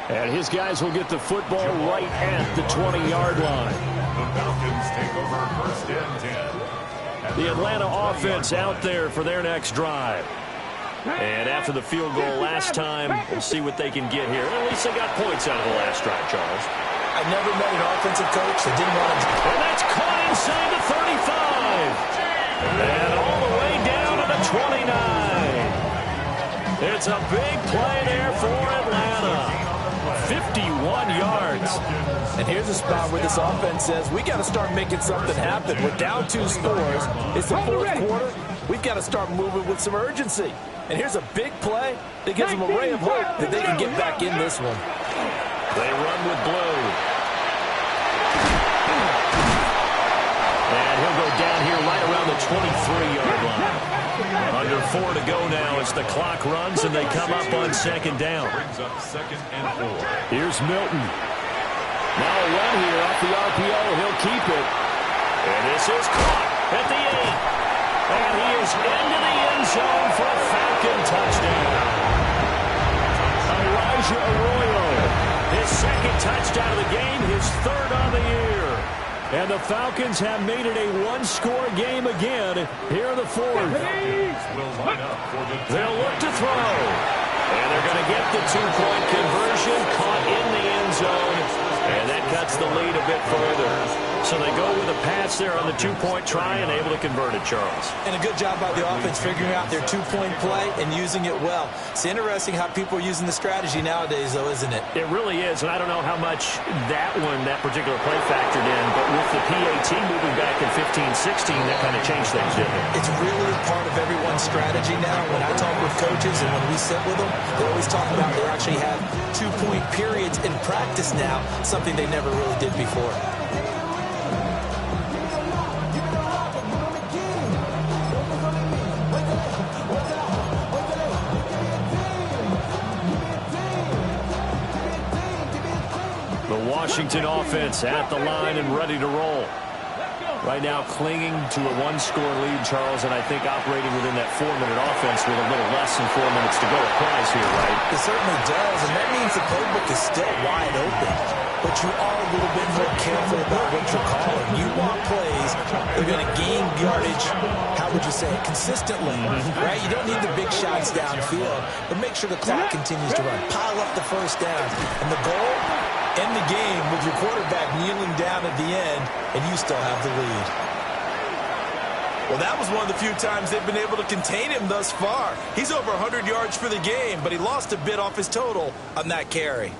And his guys will get the football right at the 20-yard line. The Falcons take over 1st and 10. The Atlanta offense out there for their next drive. And after the field goal last time, we'll see what they can get here. At least they got points out of the last drive, Charles. I never met an offensive coach that didn't want to... And that's caught inside the 35. And all the way down to the 29. It's a big play there for Atlanta. 51 yards. And here's a spot where this offense says, we got to start making something happen. We're down 2 scores. It's the 4th quarter. We've got to start moving with some urgency. And here's a big play that gives them a ray of hope that they can get back in this one. They run with Blue. And he'll go down here right around the 23-yard line. Under 4 to go now as the clock runs and they come up on 2nd down. Brings up 2nd and 4. Here's Milton. Now a run here off the RPO. He'll keep it. And this is caught at the 8. And he is into the end zone for a Falcon touchdown. Elijah Arroyo, his 2nd touchdown of the game, his 3rd on the year. And the Falcons have made it a 1-score game again here in the 4th. They'll look to throw. And they're going to get the 2-point conversion, caught in the end zone. And that cuts the lead a bit further. So they go with a pass there on the 2-point try and able to convert it, Charles. And a good job by the offense figuring out their 2-point play and using it well. It's interesting how people are using the strategy nowadays, though, isn't it? It really is, and I don't know how much that particular play factored in, but with the PAT moving back in 15-16, that kind of changed things, didn't it? It's really a part of everyone's strategy now. When I talk with coaches and when we sit with them, they always talk about they actually have 2-point periods in practice now, something they never really did before. Washington offense at the line and ready to roll. Right now clinging to a 1-score lead, Charles, and I think operating within that 4-minute offense with a little less than 4 minutes to go applies here, right? It certainly does, and that means the playbook is still wide open. But you are a little bit more careful about what you're calling. You want plays that are going to gain yardage, how would you say it, consistently, right? You don't need the big shots downfield, but make sure the clock continues to run. Pile up the 1st down. And the goal? End the game with your quarterback kneeling down at the end, and you still have the lead. Well, that was one of the few times they've been able to contain him thus far. He's over 100 yards for the game, but he lost a bit off his total on that carry.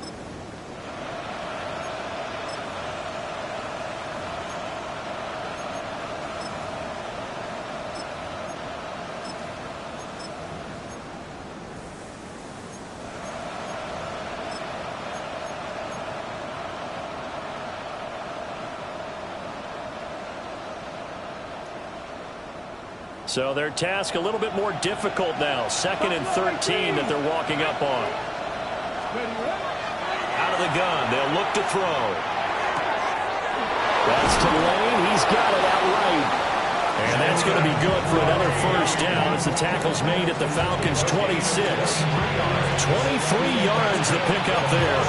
So their task a little bit more difficult now. 2nd and 13 that they're walking up on. Out of the gun. They'll look to throw. That's to Lane. He's got it outright. And that's going to be good for another first down as the tackle's made at the Falcons' 26. 23 yards the pickup there.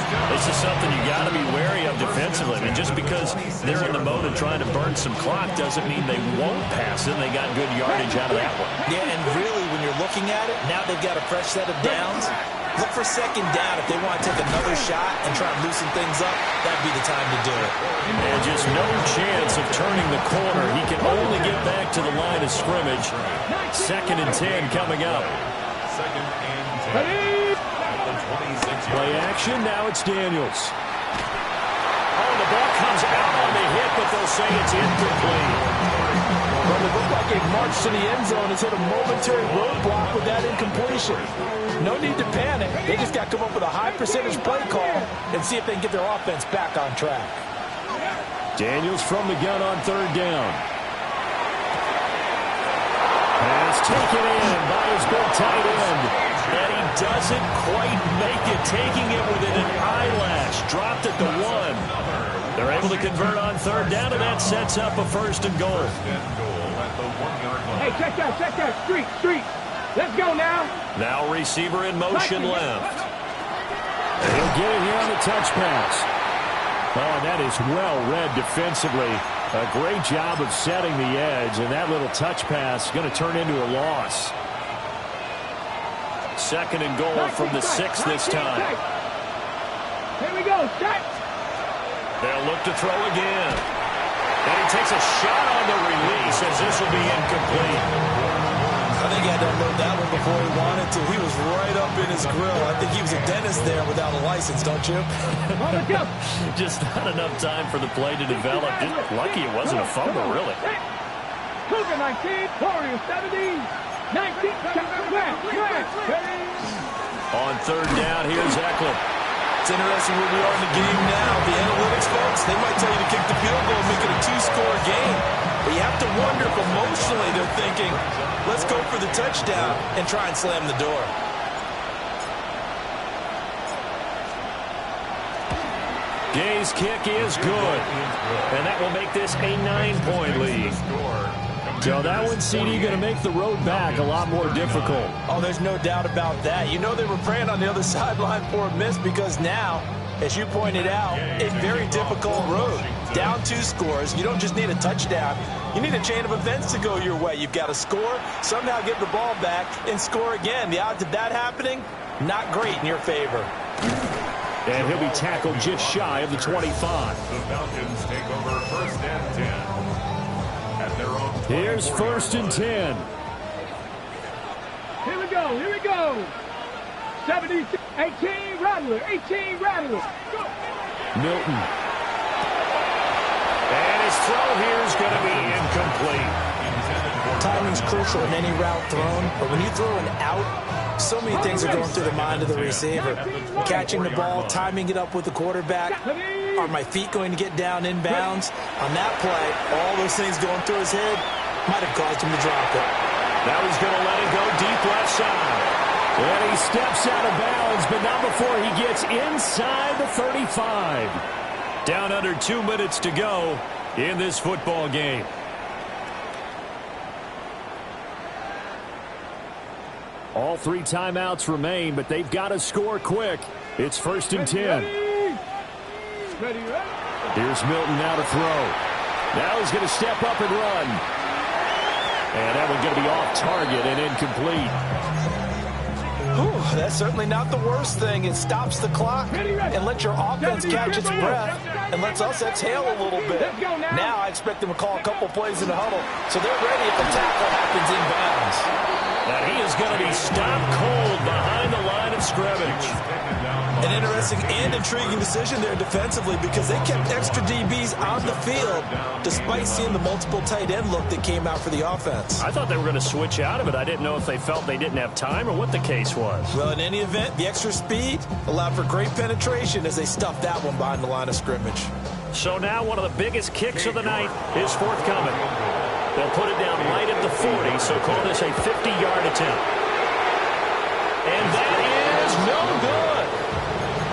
This is something you got to be wary of defensively. I mean, just because they're in the mode of trying to burn some clock doesn't mean they won't pass it. They got good yardage out of that one. Yeah, and really, when you're looking at it, now they've got a fresh set of downs. Look for 2nd down. If they want to take another shot and try and loosen things up, that'd be the time to do it. And just no chance of turning the corner. He can only get back to the line of scrimmage. 2nd and 10 coming up. 2nd and 10. Play action, now it's Daniels. Oh, the ball comes out on the hit, but they'll say it's incomplete. Well, it looked like it marched to the end zone. It's hit a momentary roadblock with that incompletion. No need to panic. They just got to come up with a high percentage play call and see if they can get their offense back on track. Daniels from the gun on 3rd down. Pass taken in by his big tight end. And he doesn't quite make it, taking it within an eyelash. Dropped at the 1. They're able to convert on 3rd down, and that sets up a 1st and goal. Hey, check that. Street. Let's go now. Now receiver in motion left. And he'll get it here on the touch pass. Oh, that is well read defensively. A great job of setting the edge, and that little touch pass is going to turn into a loss. 2nd and goal from the 6 this time. Here we go, set. They'll look to throw again. And he takes a shot on the release as this will be incomplete. I think he had to unload that one before he wanted to. He was right up in his grill. I think he was a dentist there without a license, don't you? Just not enough time for the play to develop. Just lucky it wasn't a fumble, really. Cougar 19, Warriors 17. 19, On 3rd down, here's Icekilla. It's interesting where we are in the game now. The analytics folks, they might tell you to kick the field goal and make it a 2-score game. But you have to wonder if emotionally they're thinking, let's go for the touchdown and try and slam the door. Gay's kick is good. And that will make this a 9-point lead. So that one, CD, going to make the road back a lot more difficult. Oh, there's no doubt about that. You know they were praying on the other sideline for a miss because now, as you pointed out, a very difficult road. Down 2 scores. You don't just need a touchdown. You need a chain of events to go your way. You've got to score, somehow get the ball back, and score again. The odds of that happening, not great in your favor. And he'll be tackled just shy of the 25. The Falcons take over 1st and 10. Here's 1st and 10. Here we go. 76, 18 Rattler. Go. Milton. And his throw here is going to be incomplete. Timing's crucial in any route thrown, but when you throw an out, so many things are going through the mind of the receiver. Catching the ball, timing it up with the quarterback. Are my feet going to get down inbounds? On that play, all those things going through his head might have caused him to drop it. Now he's going to let it go deep left side. And he steps out of bounds, but not before he gets inside the 35. Down under 2 minutes to go in this football game. All 3 timeouts remain, but they've got to score quick. It's 1st and 10. Here's Milton now to throw. Now he's going to step up and run. And that one's going to be off target and incomplete. That's certainly not the worst thing. It stops the clock and lets your offense catch its breath. and lets us exhale a little bit. Let's go now. Now I expect them to call a couple plays in the huddle, so they're ready if a tackle happens inbounds. And he is going to be stopped cold behind the line of scrimmage. An interesting and intriguing decision there defensively because they kept extra DBs on the field despite seeing the multiple tight end look that came out for the offense. I thought they were going to switch out of it. I didn't know if they felt they didn't have time or what the case was. Well, in any event, the extra speed allowed for great penetration as they stuffed that one behind the line of scrimmage. So now one of the biggest kicks of the night is forthcoming. They'll put it down right at the 40, so call this a 50-yard attempt. And that is no good.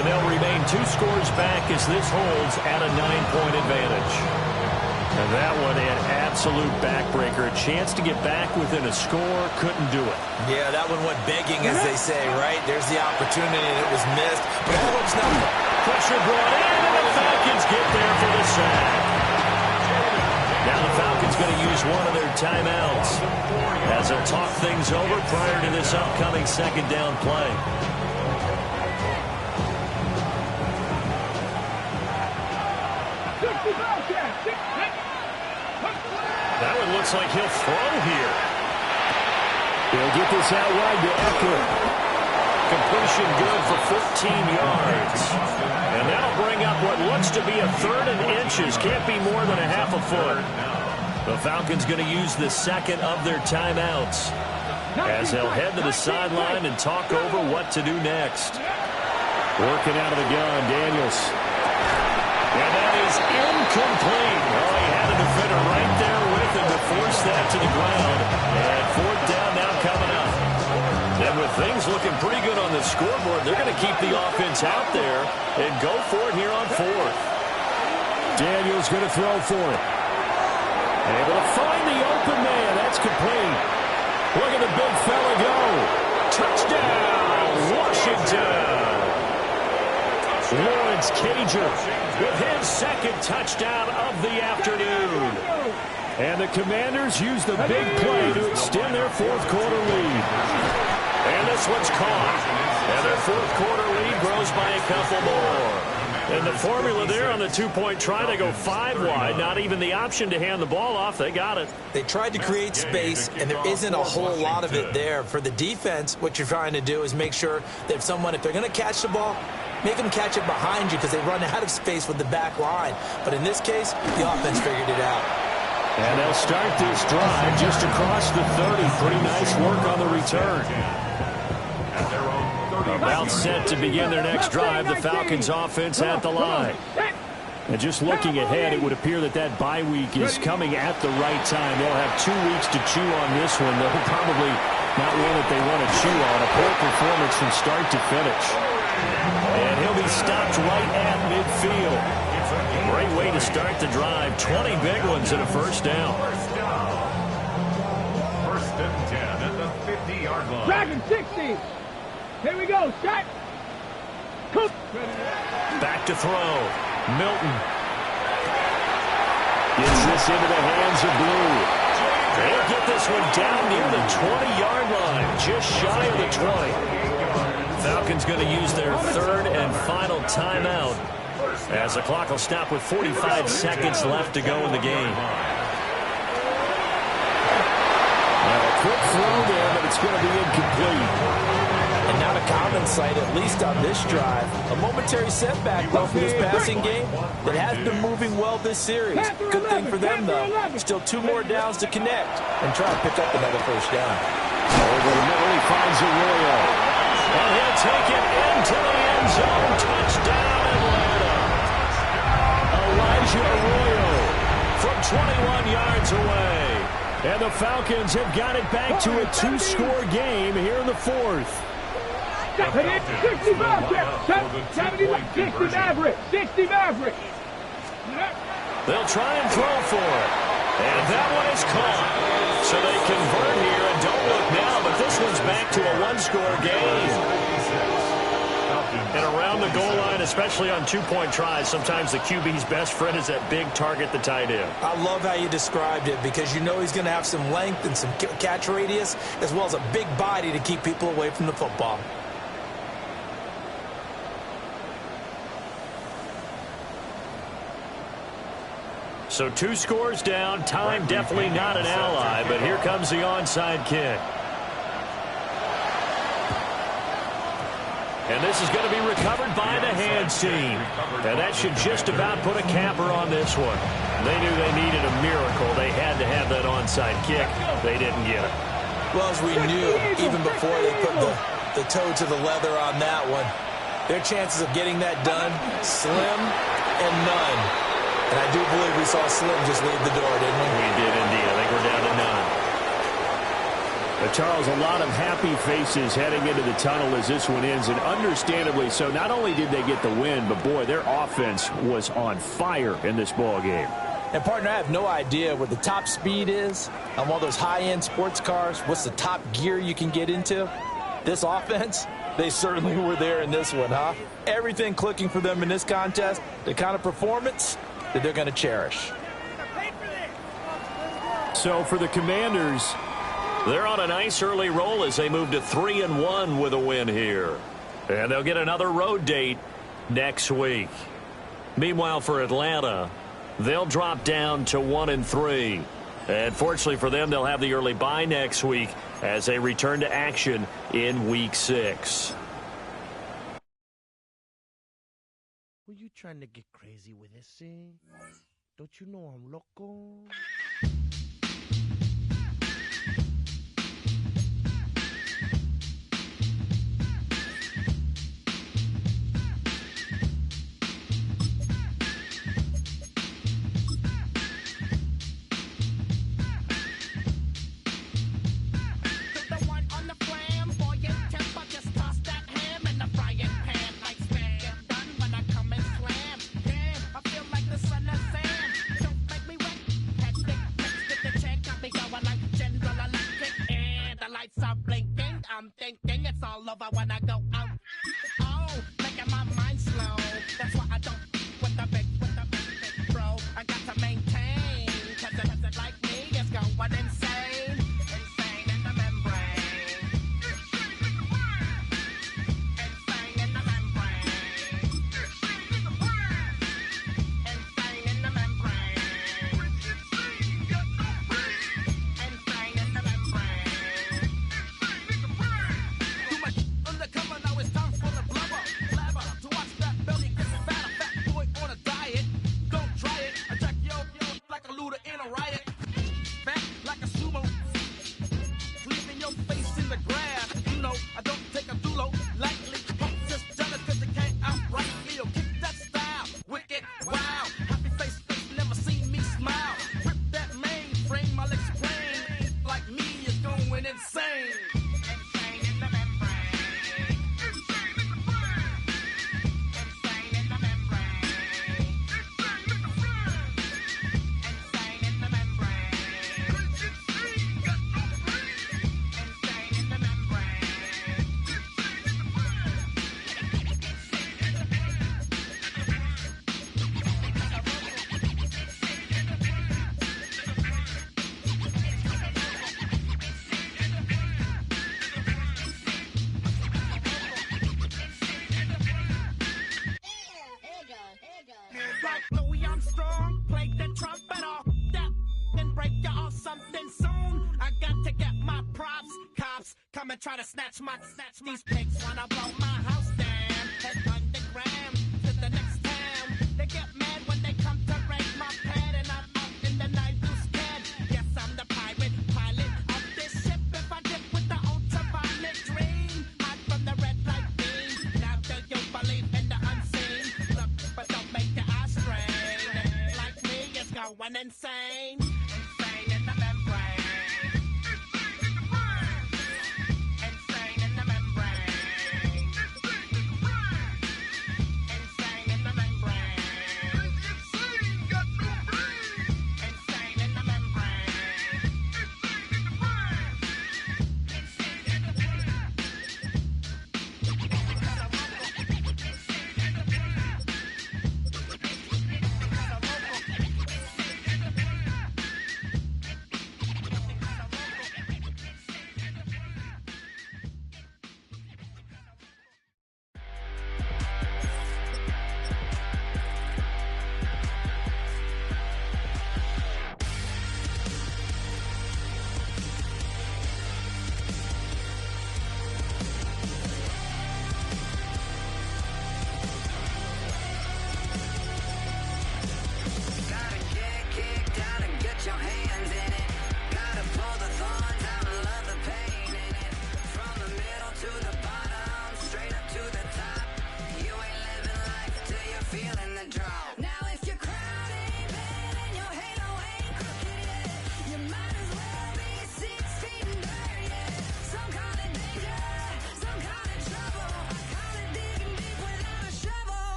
And they'll remain 2 scores back as this holds at a 9-point advantage. And that one an absolute backbreaker. A chance to get back within a score, couldn't do it. Yeah, that one went begging, as they say, right? There's the opportunity, and it was missed. But all hope's not. Pressure brought in, and the Falcons get there for the sack. Now the Falcons going to use one of their timeouts as they'll talk things over prior to this upcoming second down play. That one looks like he'll throw here. He'll get this out wide to Eckler. Completion good for 14 yards. And that'll bring up what looks to be a 3rd and inches. Can't be more than a half a foot. The Falcons going to use the second of their timeouts as they'll head to the sideline and talk over what to do next. Working out of the gun, Daniels. And that is incomplete. Oh, he had a defender right there with him to force that to the ground. And 4th down now coming up. And with things looking pretty good on the scoreboard, they're going to keep the offense out there and go for it here on 4th. Daniels going to throw for it. Able to find the open man. That's complete. Look at the big fella go. Touchdown, Washington. Lawrence Cager with his 2nd touchdown of the afternoon. And the Commanders use the big play to extend their 4th quarter lead. And this one's caught. And their 4th quarter lead grows by a couple more. And the formula there on the 2-point try, they go 5 wide. Not even the option to hand the ball off. They got it. They tried to create space, and there isn't a whole lot of it there. For the defense, what you're trying to do is make sure that if they're going to catch the ball, make them catch it behind you because they run out of space with the back line. But in this case, the offense figured it out. And they'll start this drive just across the 30. Pretty nice work on the return. About set to begin their next drive, the Falcons offense at the line. And just looking ahead, it would appear that that bye week is coming at the right time. They'll have 2 weeks to chew on this one. They'll probably not one that they want to chew on. A poor performance from start to finish. And he'll be stopped right at midfield. Great way to start the drive. 20 big ones and a 1st down. 1st and 10 at the 50-yard line. Dragon 60. Here we go. Shot. Cook. Back to throw. Milton. Gets this into the hands of Blue. They'll get this one down near the 20-yard line. Just shy of the 20. Falcons going to use their 3rd and final timeout as the clock will stop with 45 seconds left to go in the game. Now a quick throw there, but it's going to be incomplete. And not a common sight, at least on this drive. A momentary setback, though, for this passing game that has been moving well this series. Good thing for them, though. Still 2 more downs to connect and try to pick up another 1st down. Over the middle, he finds Arroyo. And he'll take it into the end zone. Touchdown, Atlanta. Elijah Arroyo from 21 yards away. And the Falcons have got it back to a 2-score game here in the 4th. 60 Maverick. 60 Maverick. They'll try and throw for it. And that one is caught. So they convert here and don't look now, but this one's back to a 1-score game. And around the goal line, especially on 2-point tries, sometimes the QB's best friend is that big target, the tight end. I love how you described it because you know he's going to have some length and some catch radius as well as a big body to keep people away from the football. So 2 scores down. Time definitely not an ally, but here comes the onside kick. And this is going to be recovered by the hands team. And that should just about put a capper on this one. They knew they needed a miracle. They had to have that onside kick. They didn't get it. Well, as we knew, even before they put the toe to the leather on that one, their chances of getting that done, slim and none. And I do believe we saw Slim just leave the door, didn't we? We did indeed. I think we're down to none. Charles, a lot of happy faces heading into the tunnel as this one ends, and understandably so. Not only did they get the win, but, boy, their offense was on fire in this ball game. And, partner, I have no idea what the top speed is on one of those high-end sports cars. What's the top gear you can get into? This offense, they certainly were there in this one, huh? Everything clicking for them in this contest, the kind of performance that they're going to cherish. So for the Commanders, they're on a nice early roll as they move to 3-1 with a win here. And they'll get another road date next week. Meanwhile, for Atlanta, they'll drop down to 1-3. And fortunately for them, they'll have the early bye next week as they return to action in Week 6. Were you trying to get crazy with this thing? Don't you know I'm loco? I'm thinking it's all over when I go out. Oh, making my mind slow. That's why I don't with the big bro. I got to maintain, cause it like me is going insane. Insane in the membrane. Insane in the membrane. Insane in the membrane. Insane in the membrane. Try to snatch these pigs wanna blow my house down. Head underground to the next town. They get mad when they come to raid my pad, and I'm up in the night too scared. Yes, I'm the pirate pilot of this ship. If I dip with the ultraviolet dream, hide from the red light beam. Now do you believe in the unseen? Look, but don't make your eyes strain. Like me, it's going insane. Insane in the membrane.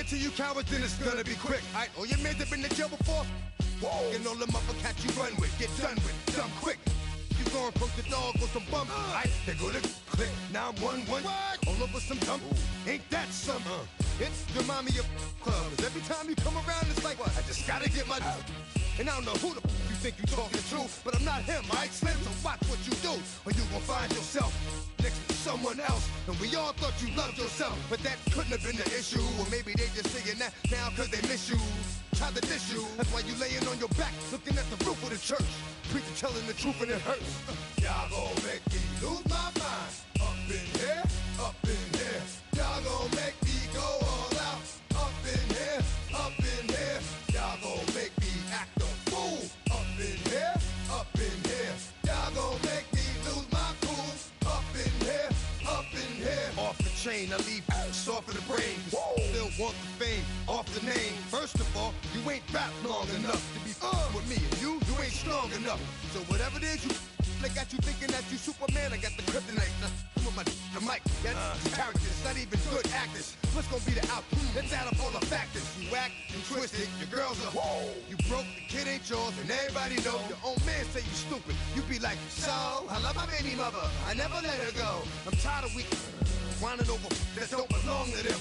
to you cowards, then it's gonna be quick. Alright, all your men have been to jail before? Whoa. And all them other cats you run with, get done with, done quick. You gon' approach the dog with some bump. Alright, they go to click. Now I'm 1-1. All over some dump. Ain't that some? It's remind me of club. 'Cause every time you come around, it's like, I just gotta get my. And I don't know who the you think you talking to, but I'm not him, alright, Slim? So watch what you do, or you gon' find yourself next to someone else. And we all thought you loved yourself, but that couldn't have been the issue. Or maybe they just saying that now 'cause they miss you. Try to diss you, that's why you laying on your back, looking at the roof of the church. Preacher telling the truth and it hurts. Y'all gon' make me lose my mind. Up in here, up in here. Y'all gon' make me go all out. Up in here, up in here. Y'all gon' make me act a fool. Up in here, up in here. Y'all gon' make me lose my cool. Up in here, up in here. Off the chain, I leave soft for the brain. Still want the fame, off the name. First of all, you ain't rap long enough to be with me. And you ain't strong enough. So whatever it is they got you thinking that you Superman, I got the kryptonite. Come on, the mic, that's characters, not even good actors. What's gonna be the outcome? Let's add up all the factors. You act, you twisted, your girls are you broke, the kid ain't yours, and everybody know. Your own man say you stupid. You be like, so, I love my baby mother, I never let her go. I'm tired of weak whining over that don't belong to them.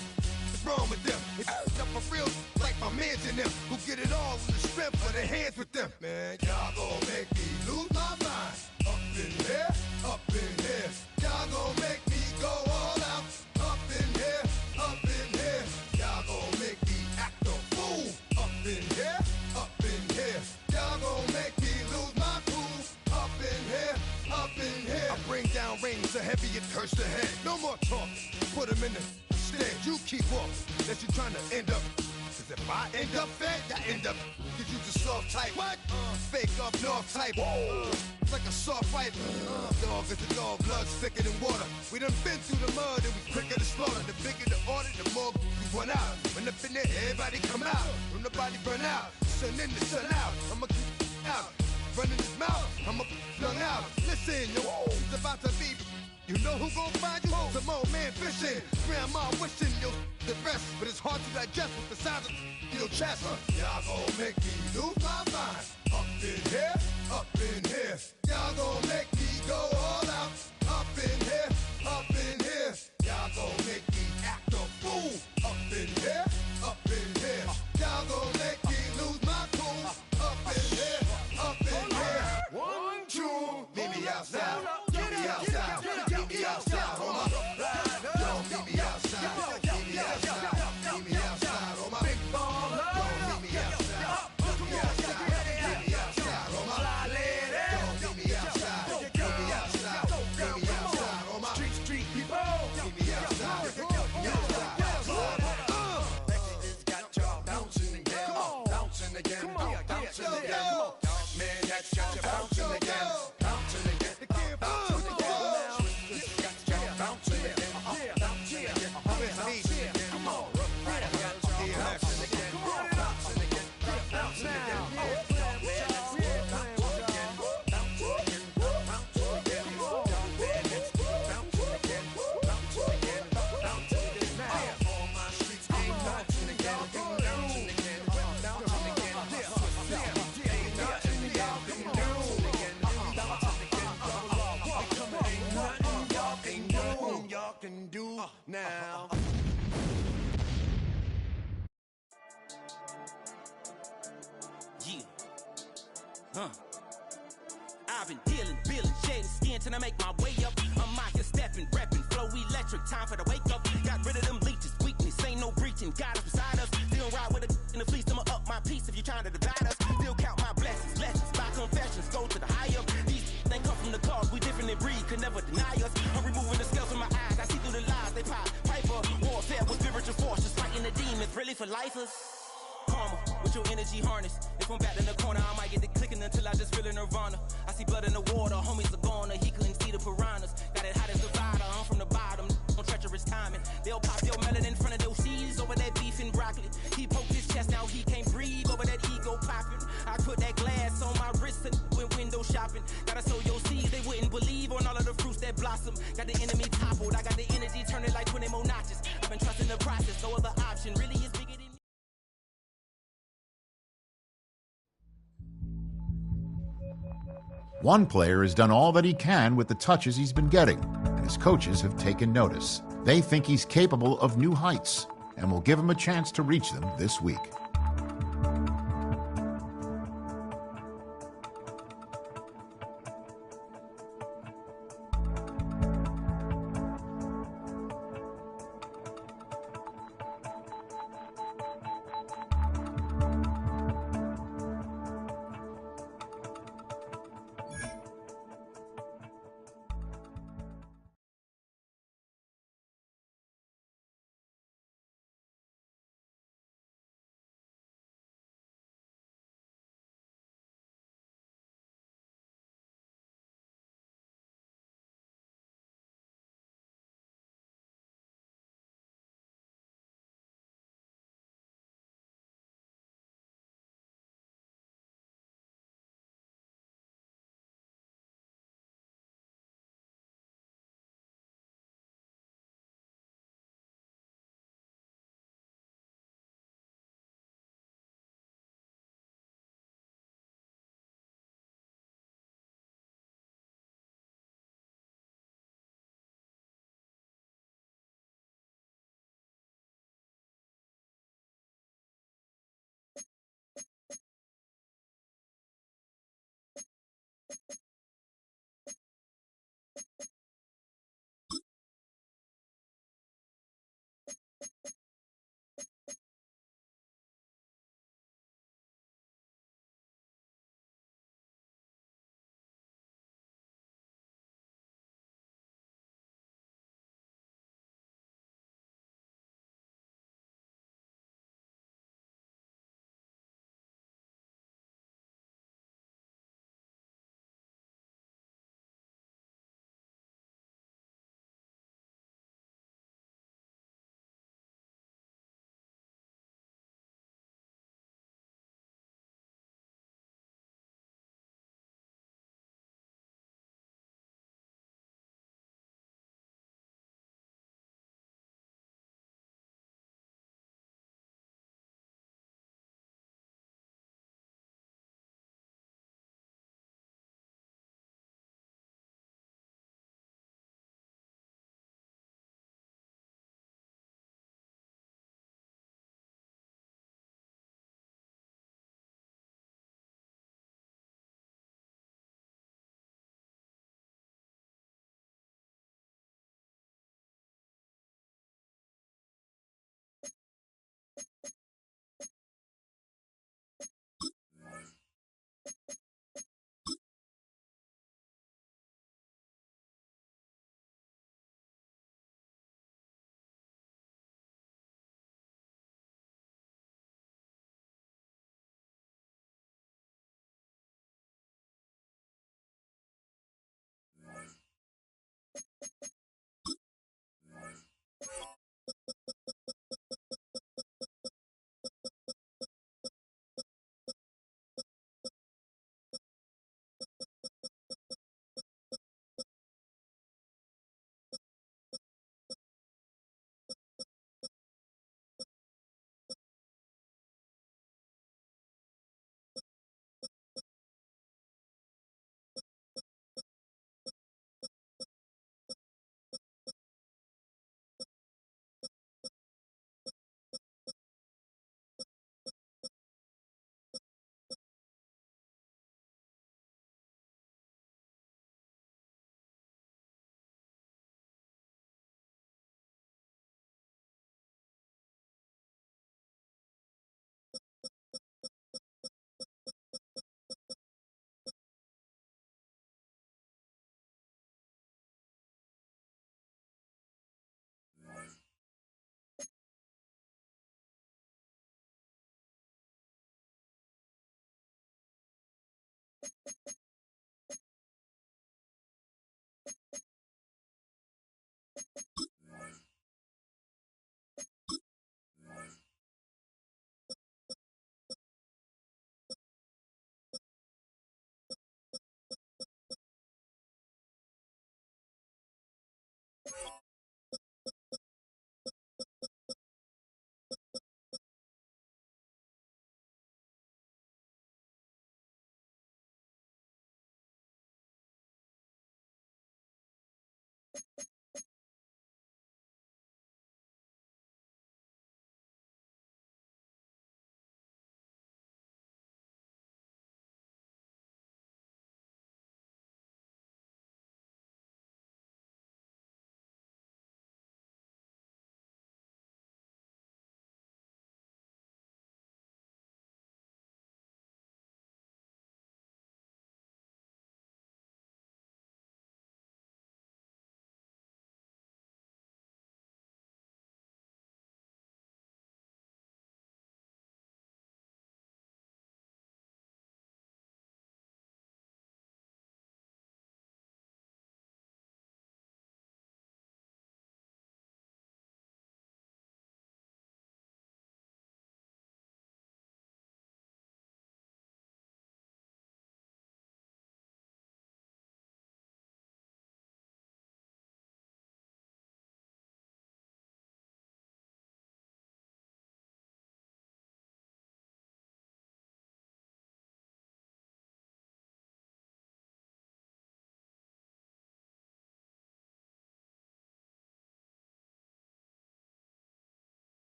What's wrong with them? It's up for real, like my mans in them, who get it all in the strength of their hands with them. Man, y'all gon' make me lose my mind. Up in here, up in here. Y'all gon' make me go all out. Up in here, up in here. Y'all gon' make me act a fool. Up in here, up in here. Y'all gon' make me lose my cool. Up in here, up in here. I bring down rain so heavy it hurts the head. No more talking, put them in the stand. You keep walking, that you trying to end up. Cause if I end up fed, I end up. Cause you just soft type. What? Fake up north type. It's like a soft fight. Dog is a dog, blood's thicker than water. We done been through the mud and we quicker to slaughter. The bigger the order, the more we run out. When up in there, everybody come out. When nobody burn out, sun in the sun out. I'ma keep out. Running his mouth, I'ma flung out. Listen, yo, it's about to be. You know who gon' find you? Some old man fishing. Grandma wishing you'll the rest. But it's hard to digest with the sound of your chest. Y'all gon' make me lose my mind. Up in here, up in here. Y'all gon' make me go all out. Up in here, up in here. Y'all gon' make me act a fool. Up in here, up in here. Y'all gon' make me lose my cool. Up in here, up in here. 1, 2, meet me outside. Meet me outside. Meet me outside on my ride. Don't meet me outside. Meet me outside. Meet me outside on my big ball. Don't meet me outside. Meet me outside. Meet me outside on my fly lady. Don't meet me outside. Meet me outside. Meet me outside on my street people. Meet me outside. Meet me outside. It's got y'all bouncing again. Bouncing again. Bouncing again. Man, that's got you bouncing again. Bouncing again. Bouncing again. Can do now. Yeah. I've been dealing, shedding skin till I make my way up. I'm out here stepping, repping, flow electric, time for the wake up. Got rid of them leeches, weakness, ain't no breaching. God is beside us, still ride with a in the fleece. I'ma up my piece if you're trying to divide us. Still count my blessings, lessons, by confessions, go to the high up. These they come from the cause, we different in breed, could never deny us. I'm removing the scales from my eyes, I see through the lies they pop. Piper, warfare with spiritual forces, fighting the demons, really for lifers. Karma, with your energy harness. If I'm back in the corner, I might get the clicking until I just feel a nirvana. I see blood in the water, homies are gone, he couldn't see the piranhas. Got it hot as divider, I'm from the bottom, on treacherous timing. They'll pop your melon in front of those seeds over that beef and broccoli. He poked his chest out, he can't breathe over that ego popping. I put that glass on my wrist and went window shopping. Gotta sow your seeds, they wouldn't believe on all of the fruits that blossom. Got the enemy toppled, I got the energy turning like 20 more notches. I've been trusting the process, no other option, really is bigger than One player has done all that he can with the touches he's been getting, and his coaches have taken notice. They think he's capable of new heights and will give him a chance to reach them this week.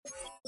you